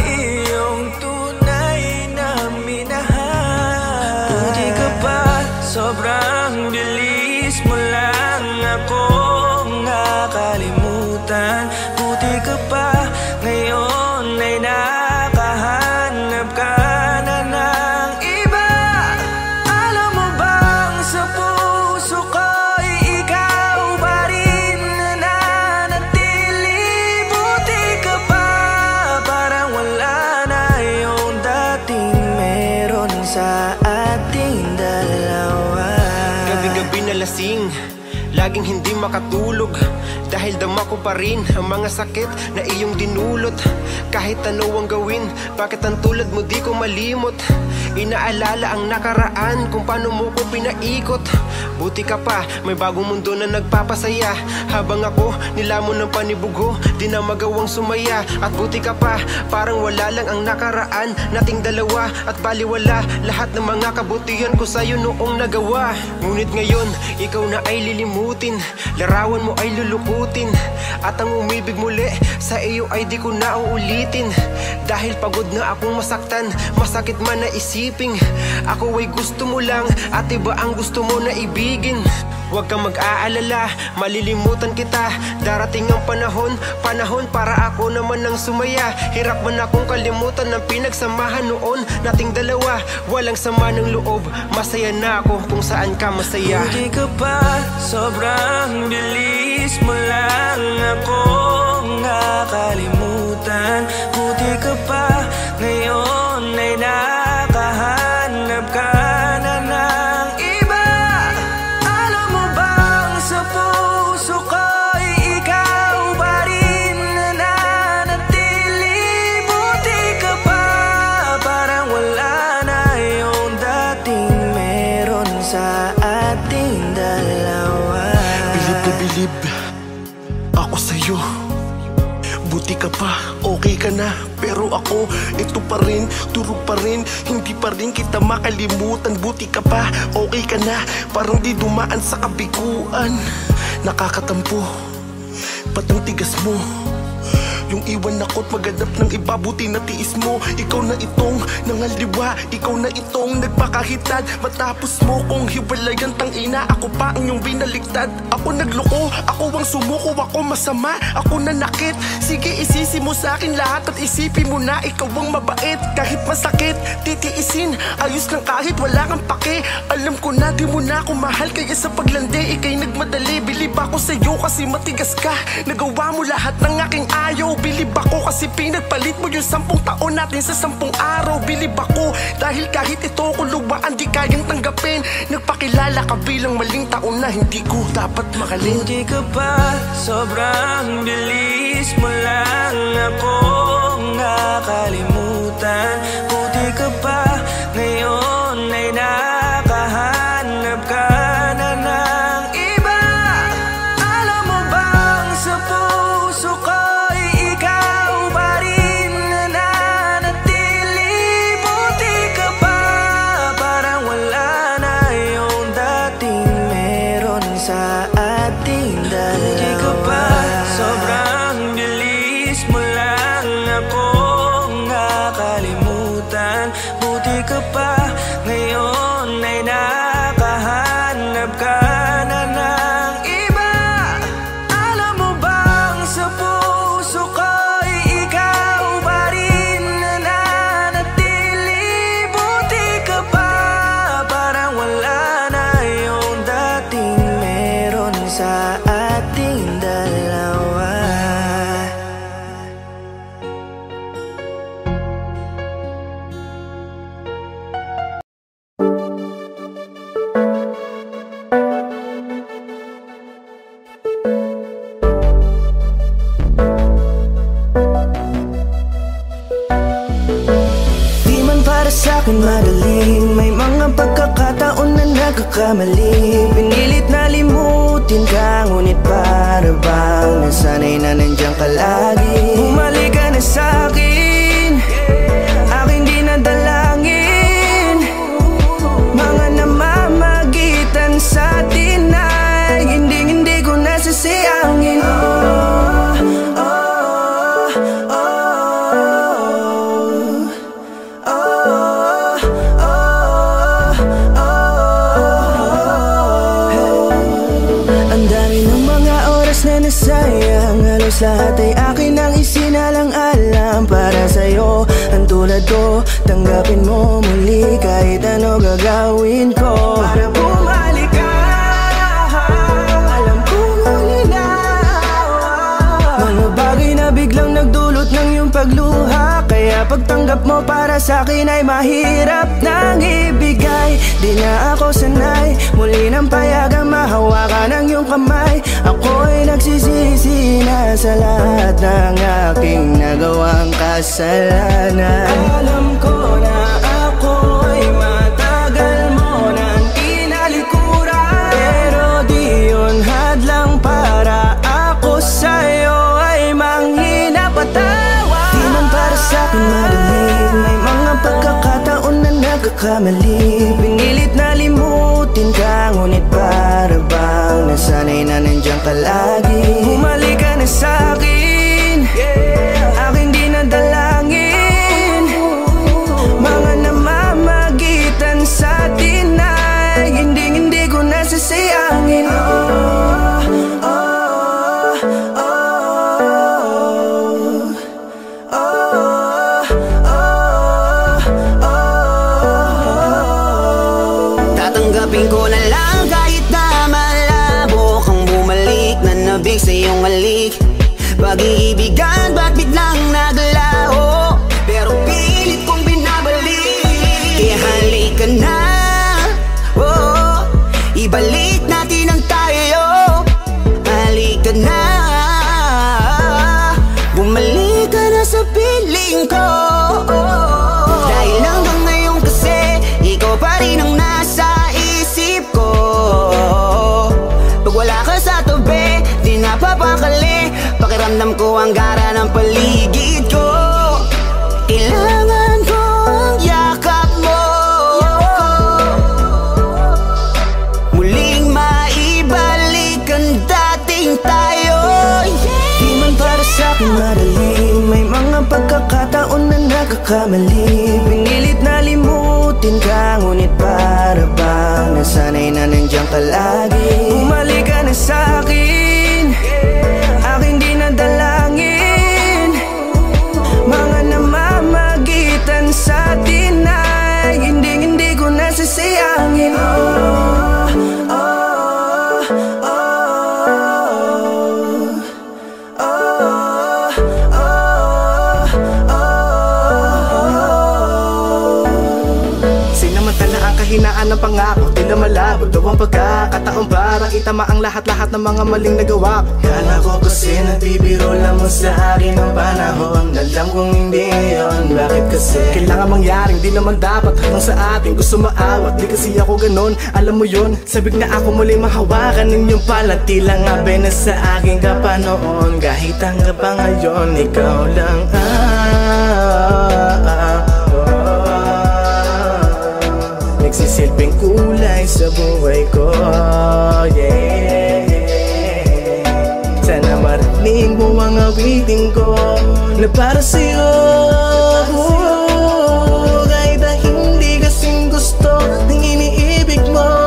iyong tunay na minahal? Buti ka pa, sobrang bilis mo lang akong nakalimutan. Buti ka pa, ngayon ay nakahanap ka na ng iba. Alam mo bang sa puso ko'y ikaw pa rin nananatili? Buti ka pa, parang wala na yung dating meron sa ating dalawa. Gabi-gabi na lasing, laging hindi makatulog, dahil dama ko pa rin ang mga sakit na iyong dinulot. Kahit ano ang gawin, bakit ang tulad mo di ko malimot? Inaalala ang nakaraan, kung paano mo ko pinaikot. Buti ka pa, may bagong mundo na nagpapasaya, habang ako nilamon ng panibugo, di na magawang sumaya. At buti ka pa, parang wala lang ang nakaraan nating dalawa, at baliwala lahat ng mga kabutihan ko sa'yo noong nagawa. Ngunit ngayon, ikaw na ay lilimutin, larawan mo ay lulukutin, at ang umibig muli sa iyo ay di ko na uulitin. Dahil pagod na akong masaktan, masakit man na isip, isipin ako ay gusto mo lang at iba ang gusto mo na ibigin. Huwag kang mag-aalala, malilimutan kita. Darating ang panahon para ako naman ang sumaya. Hirap man akong kalimutan ng pinagsamahan noon nating dalawa. Walang sama ng loob, masaya na ako kung saan ka masaya. Hindi ka pa, sobrang bilis mo lang akong nakalimutan. Buti ka pa, ngayon ay nakahanap ka na ng iba. Alam mo bang sa puso ko'y ikaw pa rin na nanatili. Buti ka pa, parang wala na yung dating meron sa ating dalawa. Bilib na bilib ako sa'yo. Buti ka pa, okay ka na. Pero ako, ito pa rin, turo pa rin. Hindi pa rin kita makalimutan. Buti ka pa, okay ka na. Parang di dumaan sa kabiguan. Nakakatampo, ba't ang tigas mo? Yung iwan ako't maganap ng iba, buti na tiis mo. Ikaw na itong nangaliwa, ikaw na itong nagpakahitad. Matapos mo kong hiwalayan, tangina, ako pa ang iyong binaligtad. Ako nagloko, ako ang sumuko, ako masama, ako nanakit. Sige isisi mo sa akin lahat at isipin mo na ikaw ang mabait. Kahit masakit, titiisin, ayos lang kahit wala kang pake. Alam ko na di mo na ako mahal, kaya sa paglandi ikay nagmadali. Bilib ako sa'yo kasi matigas ka, nagawa mo lahat ng aking ayaw. Bilib ako kasi pinagpalit mo yung 10 taon natin sa 10 araw. Bilib ako dahil kahit ito kuluwaan di kayang tanggapin. Nagpakilala ka bilang maling taon na hindi ko dapat makalin. Hindi ka pa, sobrang bilis mo lang akong nakalimutan. Buti ka pa, ngayon ay nakahanap ka na ng iba. Alam mo bang sa puso ko sa ating dalawa. Hindi ka pa, sobrang bilis mo lang akong nakalimutan. Buti ka pa, ngayon ay nakahanap ka na ng iba. Alam mo bang sa puso ko'y ikaw pa rin na nanatili. Buti ka pa, parang wala na yung dating sa ating dalawa. Di man para sa'kin madali, may mga pagkakataon na nagkakamali. Pinilit na limutin ka, ngunit para bang nasanay na nandiyan ka lagi. Bumalik ka na sa'kin, aking di nadalangin. Mga namamagitan sa atin ay hindi ko nasasayangin. Sayang, halos lahat ay akin ang isinalang-alam para sa'yo. Ang tulad ko, tanggapin mo muli kahit ano gagawin ko. Para bumalik ka, alam kong ulinaw. Mga bagay na biglang nagdulot ng iyong pagluha, kaya pagtanggap mo para sa'kin ay mahirap nang ibigay. Di na ako sanay, muli nang payagang mahawakan ang iyong kamay. Ako'y nagsisisi na sa lahat ng aking nagawang kasalanan. Alam ko na ako'y matagal mo nang tinalikuran, pero di yun hadlang para ako sa'yo ay manghina patawa. Di man para sa'kin madali, may mga pagkakataon na nagkakamali. Pinilit na limutin ka, ngunit para bang nasanay na nandiyan ka lagi. Bumalik ka na sa'kin, aking di nadalangin. Mga namamag Piling ko na lang kahit na malabo kang bumalik, nanabig sa iyong halik. Pag-iibigan ba't biglang naglaho, pero pilit kong binabalik. Kaya halika na, oh, ibalik natin ang tayo. Halika na, bumalik ka na sa piling ko. Dahil hanggang ngayon kasi ikaw pa rin ang nasa isip ko. Pag wala ka sa tabi, di napapakali. Pakiramdam ko ang gara ng paligid ko. Kailangan ko ang yakap mo, muling maibalik ang dating tayo. Di man para sa'kin madali, may mga pagkakataon na nagkakamali. Pinilit na limutin ka, ngunit para bang nasanay na nandiyan ka lagi. Bumalik ka na sa'kin, aking di nadalangin. Mga namamagitan sa atin ay hindi ko nasasayangin. Hinaan ng pangako, tila malabo daw ang pagkakataon para itama ang lahat-lahat ng mga maling nagawa ko. Kala ko kasi nagbibiro lang mo sa akin ang panahon. Alam kong hindi yun, bakit kasi kailangan mangyaring di naman dapat hanggang sa atin gusto maawat. Di kasi ako ganon, alam mo yun. Sabik na ako muling mahawakan ninyong palat. Tila nga ba na sa akin ka pa noon, kahit hanggang pa ngayon ikaw lang nagsisilbing kulay sa buhay ko, yeah. Sana marinig mo ang awitin ko na para sa'yo, kahit na hindi kasing gusto ng iniibig mo.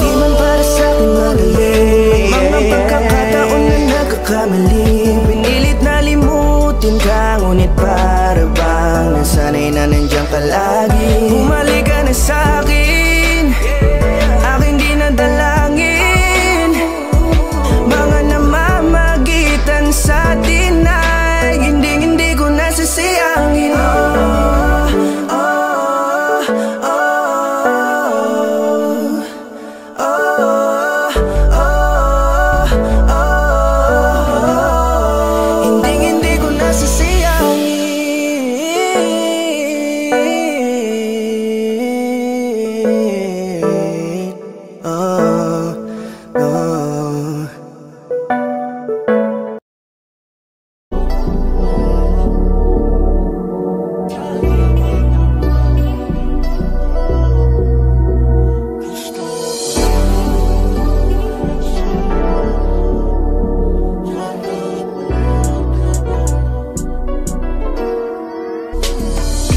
Di man para sa'kin madali, mga pagkakataon na nagkakamali. Pinilit na limutin ka, ngunit para bang nasanay na nandiyan ka lagi. Bumalik ka na sa'kin, aking di nadalangin. Mga namamagitan sa atin ay hindi ko nasasayangin. Hindi ko nasasayangin.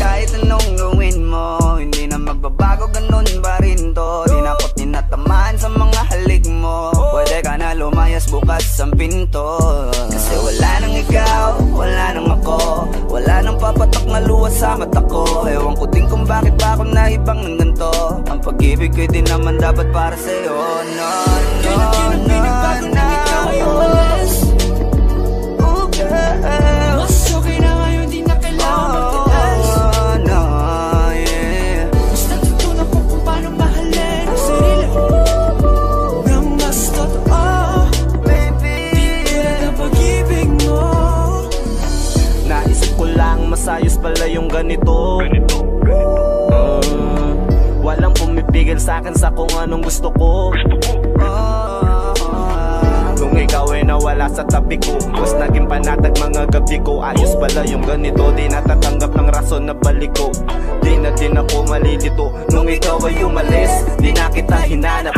Kahit anong gawin mo, hindi na magbabago, ganun pa rin to. Di na ako tinatamaan sa mga halik mo. Pwede ka na lumayas, bukas ang pinto. Kasi wala nang ikaw, wala nang ako, wala nang papatok na luha sa mata ko. Ewan ko din kung bakit ba ako naibang ng ganito. Ang pag-ibig ko'y di naman dapat para sa'yo. No, no, no, no. Oh girl, mas okay na ngayon, di na kailangan magtiis. no, yeah. Mas natutunan ko kung paano mahalin ang sarili nang mas totoo, baby. di tulad ang pag-ibig mo. Naisip ko lang masayos pala yung ganito. Walang pumipigil sa'kin sa kung anong gusto ko. Kung ikaw ay nawala sa tabi ko, mas naging panatag mga gabi ko. Ayos pala yung ganito, di natatanggap ng rason na balik ko. Di na din ako malilito nung ikaw ay umalis. Di na kita hinanap,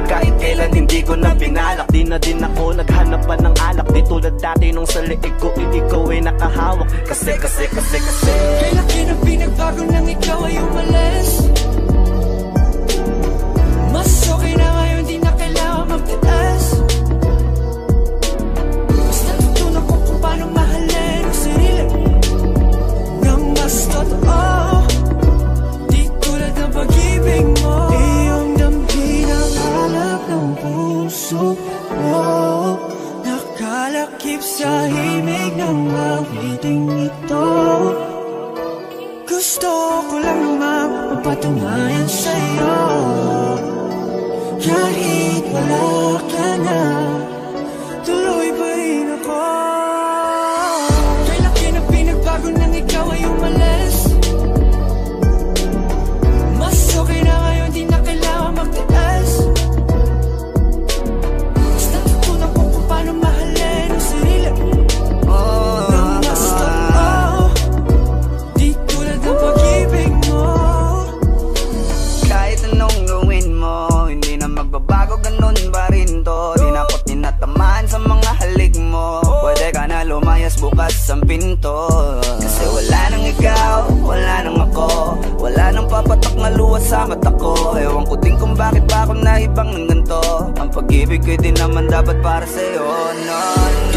kahit kailan hindi ko na pinalak. Di na din ako naghanap pa ng alak. Di tulad dati nung sa liig ko, ikaw ay nakahawak. Kasi kay laki ng pinagbago nang ikaw ay umalis. Mas okay na ngayon, di na kailangan magtiis. Mas natutunan ko kung paano mahalin ang sarili nang mas totoo, di tulad nakalakip sa himig ng awiting ito. Gusto ko lang naman mapatunayan sa'yo, kahit wala ka na, tuloy pa rin ako. Kay laki na pinagbago nang ikaw ay umalis. Mas okay na ngayon, di na kailangan magtiis. Basta tutunan ko kung paano mahalin ang sarili nang mas totoo, di tulad ng pag-ibig mo. Kahit anong gawin mo, hindi na magbabago, ganun pa rin to. Di na ko tinatamaan sa mga halik mo. Pwede ka na lumayas, bukas ang pinto. Kasi wala nang ikaw, wala nang ako, wala nang papatak na luwas sa mata ko. Ewan ko din kung bakit ba ako naibang ng ganito. Ang pag-ibig ko din naman dapat para sa'yo. No,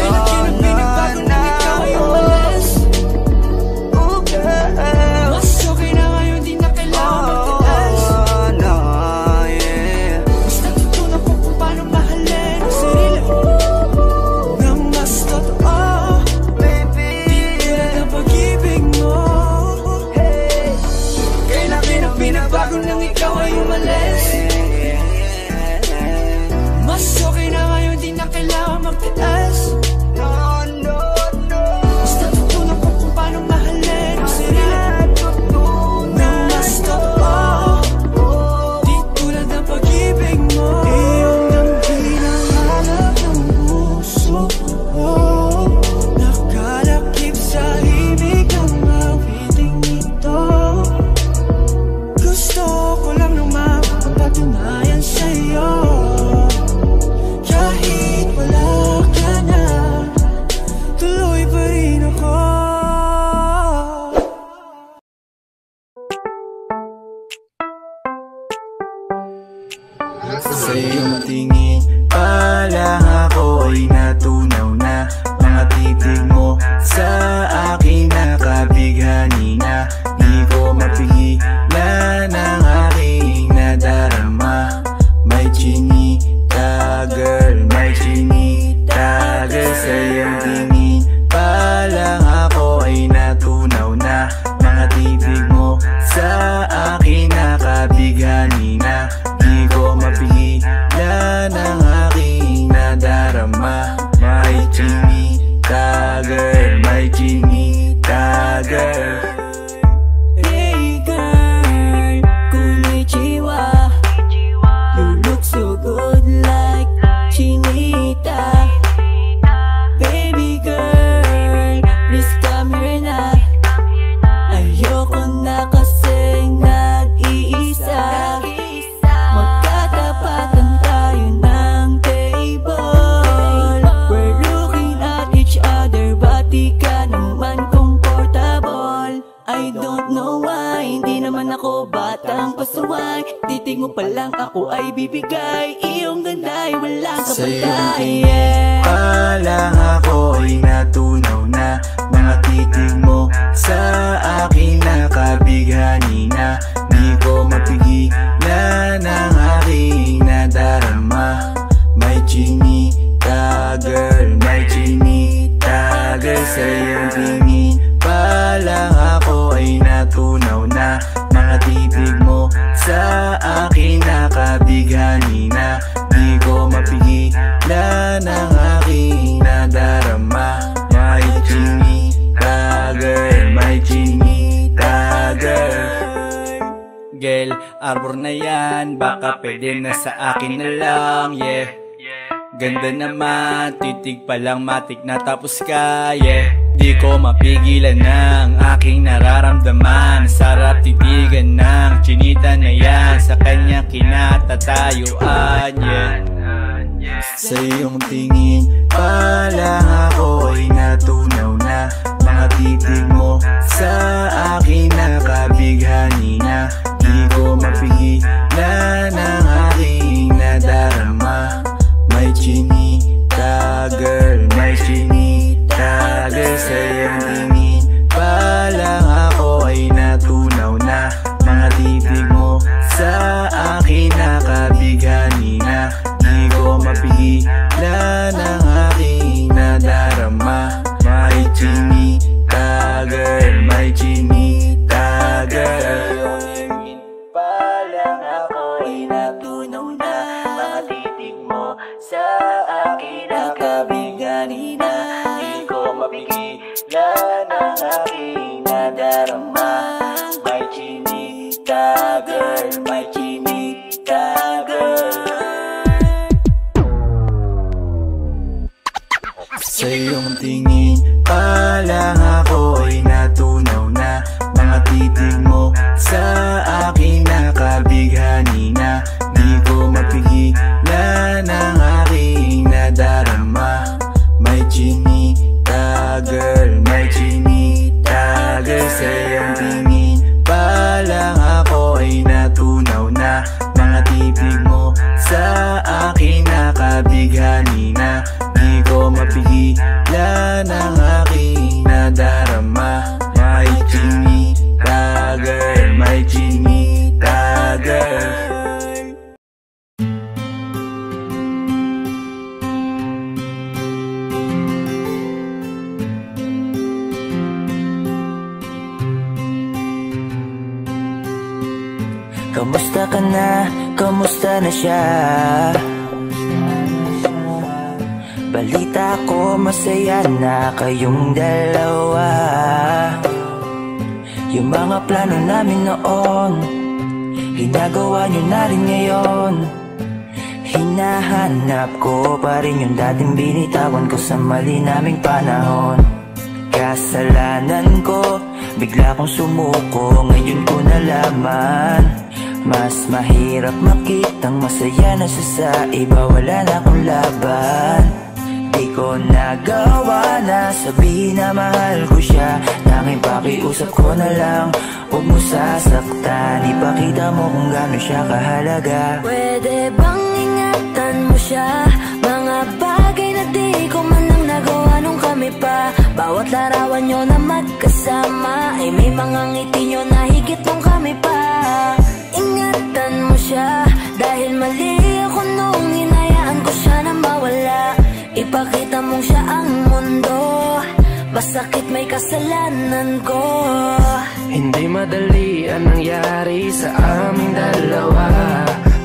no, no, no, ikaw ay umalis. Mas okay na ngayon, di na kailangan magtiis. Basta tutunan ko kung paano mahalin ang sarili nang mas totoo, di tulad ng pag-ibig mo. Kailan na pinagbago nang ikaw ay umalis. Mas okay na ngayon, di na kailangan magtiis. Basta tutunan ko kung paano mahalin ang sarili nang mas totoo, di tulad ng pag-ibig mo. Iyong ang hinahanap ng puso ko, nakalakip sa himig ng awiting ito. Gusto ko lang naman mapatunayan sa'yo, kahit wala ka na, tuloy pa rin ako. Sa iyong tingin pa lang ako ay natunaw na. Mga titig mo sa akin nakabighani na. Di ko mapigilan ang aking nadarama. May chinita girl, may chinita girl. Sa iyong tingin pa lang ako ay natunaw na. Mga titig mo sa akin nakabighani na. Di ko mapigilan ang aking nadarama. May chinita girl, may chinita girl. Hey girl, konnichiwa. You look so good like chinita. Baby girl, please come here na. Ayoko na kasing nag-iisa. Magkatapatan tayo ng table. We're looking at each other, but di ka naman comfortable. I don't know why, hindi naman ako batang pasuway. Titig mo pa lang ako ay bibigay. Iyong ganda ay walang Sa iyong kapatay. tingin pa lang ako ay natunaw na. Mga titig mo sa akin nakabighani na. Di ko mapigilan ang aking nadarama. May chinita girl, may chinita girl. Sa iyong tingin pa lang ako ay natunaw na. Mga titig mo sa akin nakabighani na. Di ko mapigilan ang aking nadarama. May chinita girl, may chinita girl. Girl, arbor na yan, baka pwede na sa akin na lang, yeah. Ganda naman, titig pa lang matik na tapos ka, yeah. Di ko mapigilan ng aking nararamdaman. Sarap titigan ng chinita na yan, sa kanya kinatatayuan, yeah. Sa iyong tingin pa lang ako ay natunaw na. Mga titig mo sa akin nakabighani na. Di ko mapigilan ang aking nadarama. May chinita girl, may chinita girl. Sa iyong tingin pa lang ako ay natunaw na. Mga titig mo sa akin nakabighani na. Di ko mapigilan pigilan ang aking nadarama. May chinita girl, may chinita girl. Sa iyong tingin pa lang ako'y natunaw na. Mga titig mo sa akin nakabighani na. Di ko mapigilan ang aking nadarama. May chinita girl, may chinita girl. Sa iyong tingin pa lang ako'y natunaw na. Mga titig mo sa akin nakabighani na. Di ko mapigilan ang aking nadarama. May chinita girl, may chinita girl. Kamusta ka na? Kamusta na siya? Balita ko masaya na kayong dalawa. Yung mga plano namin noon, ginagawa nyo na rin ngayon. Hinahanap ko pa rin yung dating binitawan ko sa mali naming panahon. Kasalanan ko, bigla kong sumuko, ngayon ko nalaman. Mas mahirap makitang masaya na siya sa iba, wala na akong laban. Di ko nagawa na sabihin na mahal ko siya. Tanging pakiusap ko na lang, huwag mo sasaktan. Ipakita mo kung gaano siya kahalaga. Pwede bang ingatan mo siya? Mga bagay na di ko man lang nagawa nung kami pa. Bawat larawan nyo na magkasama ay may mga ngiti nyo na higit nung kami pa. Ingatan mo siya, dahil mali ako nung hinayaan ko siya na mawala. Ipakita mong siya ang mundo, masakit may kasalanan ko. Hindi madali ang nangyari sa aming dalawa.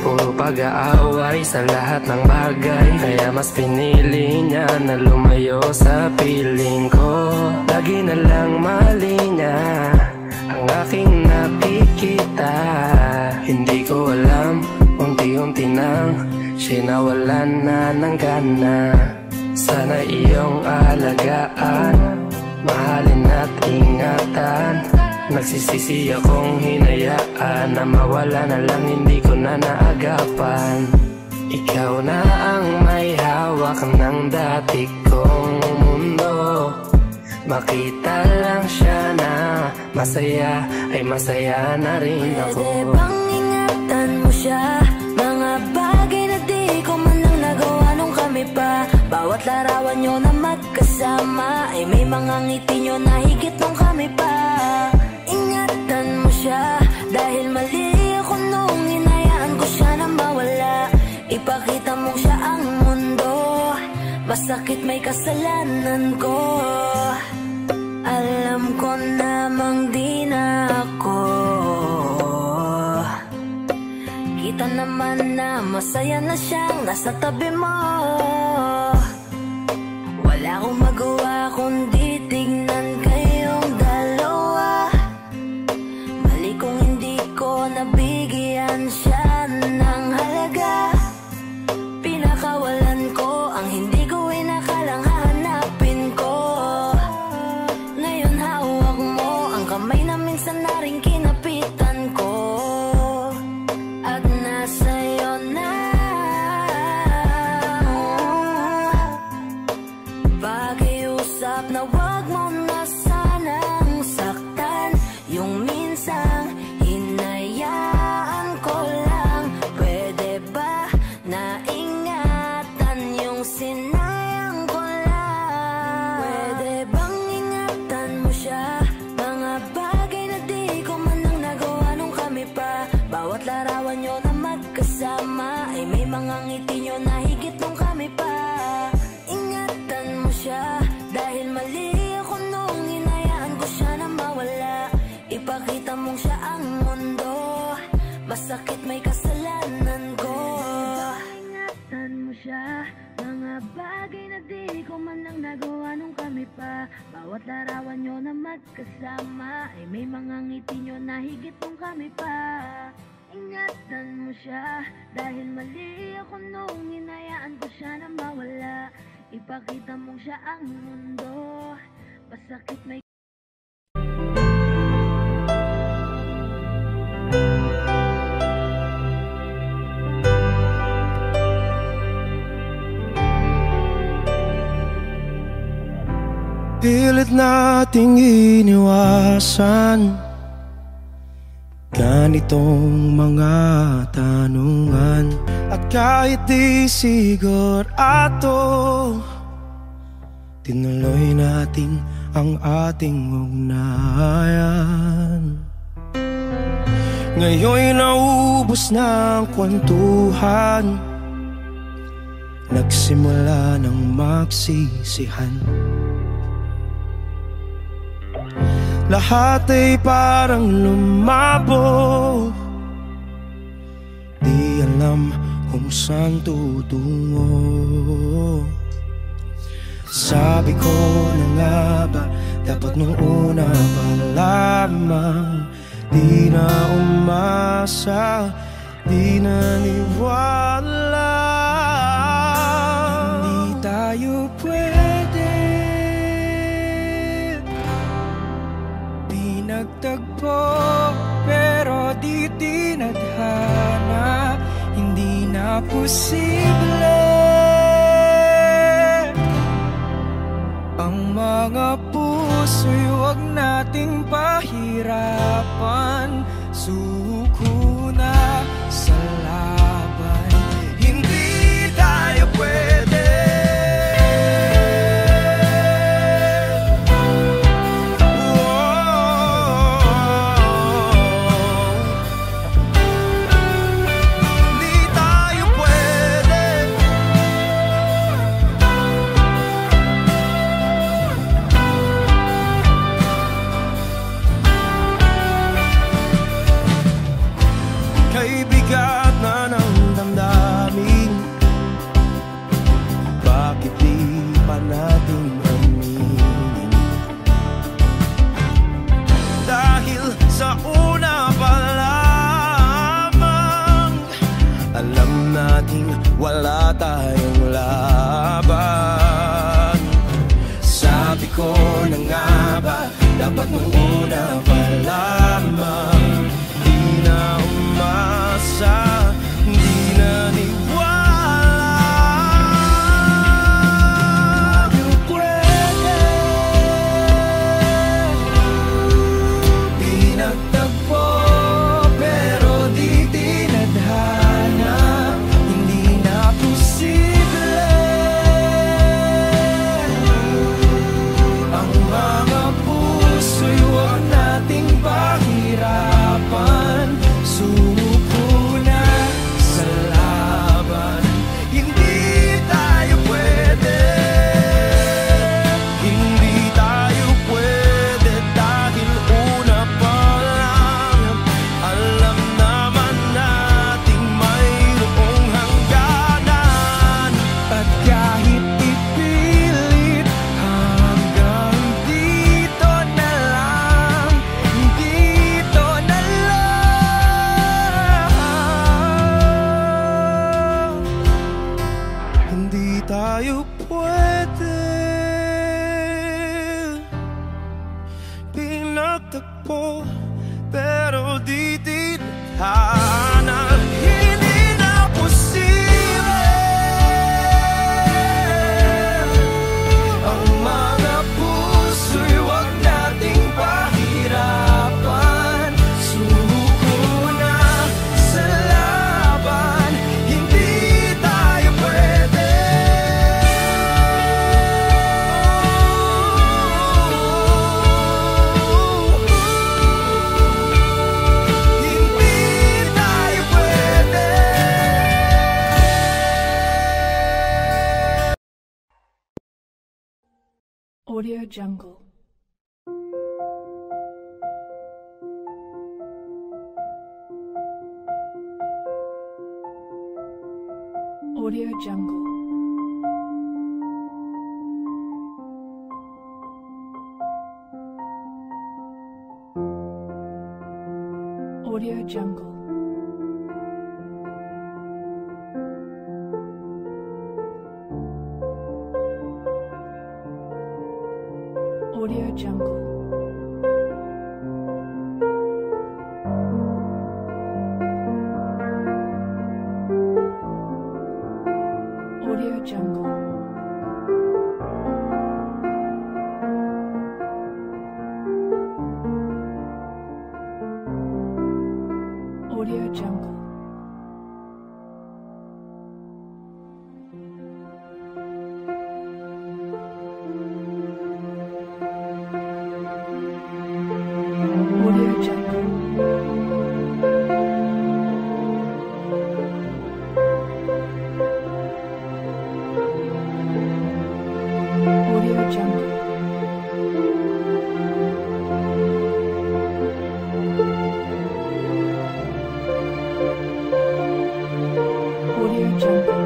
Puro pag-aaway sa lahat ng bagay, kaya mas pinili niya na lumayo sa piling ko. Lagi na lang mali niya ang aking nakikita. Hindi ko alam, unti-unti nang sinawalan na ng gana. Sana iyong alagaan, mahalin at ingatan. Nagsisisi akong hinayaan na mawala na lang, hindi ko na naagapan. Ikaw na ang may hawak ng dati kong mundo. Makita lang siya na masaya, ay masaya na rin ako. Pwede bang ingatan mo siya? Mga bagay na di ko man lang nagawa nung kami pa. Bawat larawan nyo na magkasama ay may mga ngiti nyo na higit nung kami pa. Ingatan mo siya, dahil mali ako nung hinayaan ko siya na mawala. Ipakita mo siya ang mundo, masakit may kasalanan ko. Alam ko namang di na ako. Kita naman na masaya na siyang nasa tabi mo. Wala akong magawa kundi tignan kayong dalawa. Mali kung hindi ko nabigyan siya ng halaga. Pinakawalan ko ang hindi ko inakalang hahanapin ko. Ngayon hawak mo ang kamay na minsan na rin kinapitan ko. At nasa'yo na. Pakiusap na wag mo na sanang saktan. Yung minsang hinayaan ko lang. Pwede ba na ingatan yung sinayang ko lang? Pwede bang ingatan mo siya? Mga bagay na di ko man lang nagawa nung kami pa. Bawat larawan nyo na magkasama ay may mga ngiti nyo na higit nung kami pa. Ingatan mo siya, dahil mali ako nung hinayaan ko siya na mawala. Ipakita mong siya ang mundo, masakit may kasalanan ko. Ingatan mo siya, mga bagay na di ko man lang nagawa nung kami kami pa. Bawat larawan nyo na magkasama ay may mga ngiti nyo na higit nung kami pa. Ingatan mo siya dahil mali ako nung hinayaan ko siya na mawala. Ipakita mong siya ang mundo, pasakit may pilit nating iniwasan ganitong mga tanungan. At kahit di sigurado, tinuloy natin ang ating ugnayan. Ngayon'y naubos na ang kwentuhan, nagsimula ng magsisihan. Lahat ay parang lumabo, di alam kung saan tutungo. Sabi ko na nga ba, dapat nung una pa lamang di na umasa, di naniwala. Hindi tayo pwede nagtagpo, pero di tinadhana. Hindi na posible ang mga puso'y huwag nating pahirapan. Suko na sa laban, hindi tayo pwede. Wala tayong laban. Sabi ko na nga ba, dapat nung una pa lamang di na umasa, di na niwala. Di pwede pinagtagpo, pero di tinadhana. Pahirapan, sumuko na sa laban. Hindi tayo pwede, hindi tayo pwede dahil una pa lang alam naman nating mayroong hangganan. At kahit ipilit hanggang dito na lang, hindi tayo pwede pinagtagpo, pero di tinadhana. Hindi na posible ang mga puso'y huwag nating pahirapan. Suko na sa laban, hindi tayo pwede. Audio Jungle. Audio Jungle. Audio Jungle. Audio Jungle. Audio Jungle. Audio Jungle. Audio Jungle. Audio Jungle. Audio Jungle.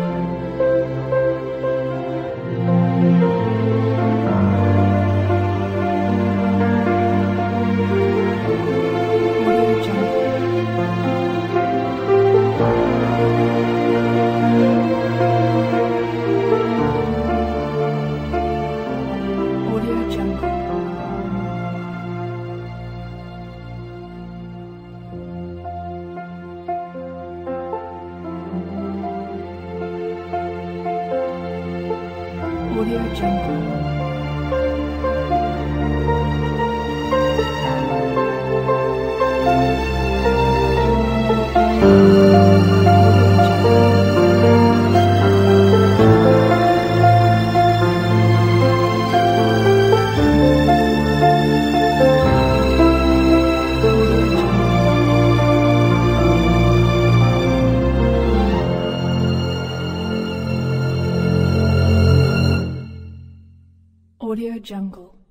Audio Jungle. Audio Jungle. Audio Jungle.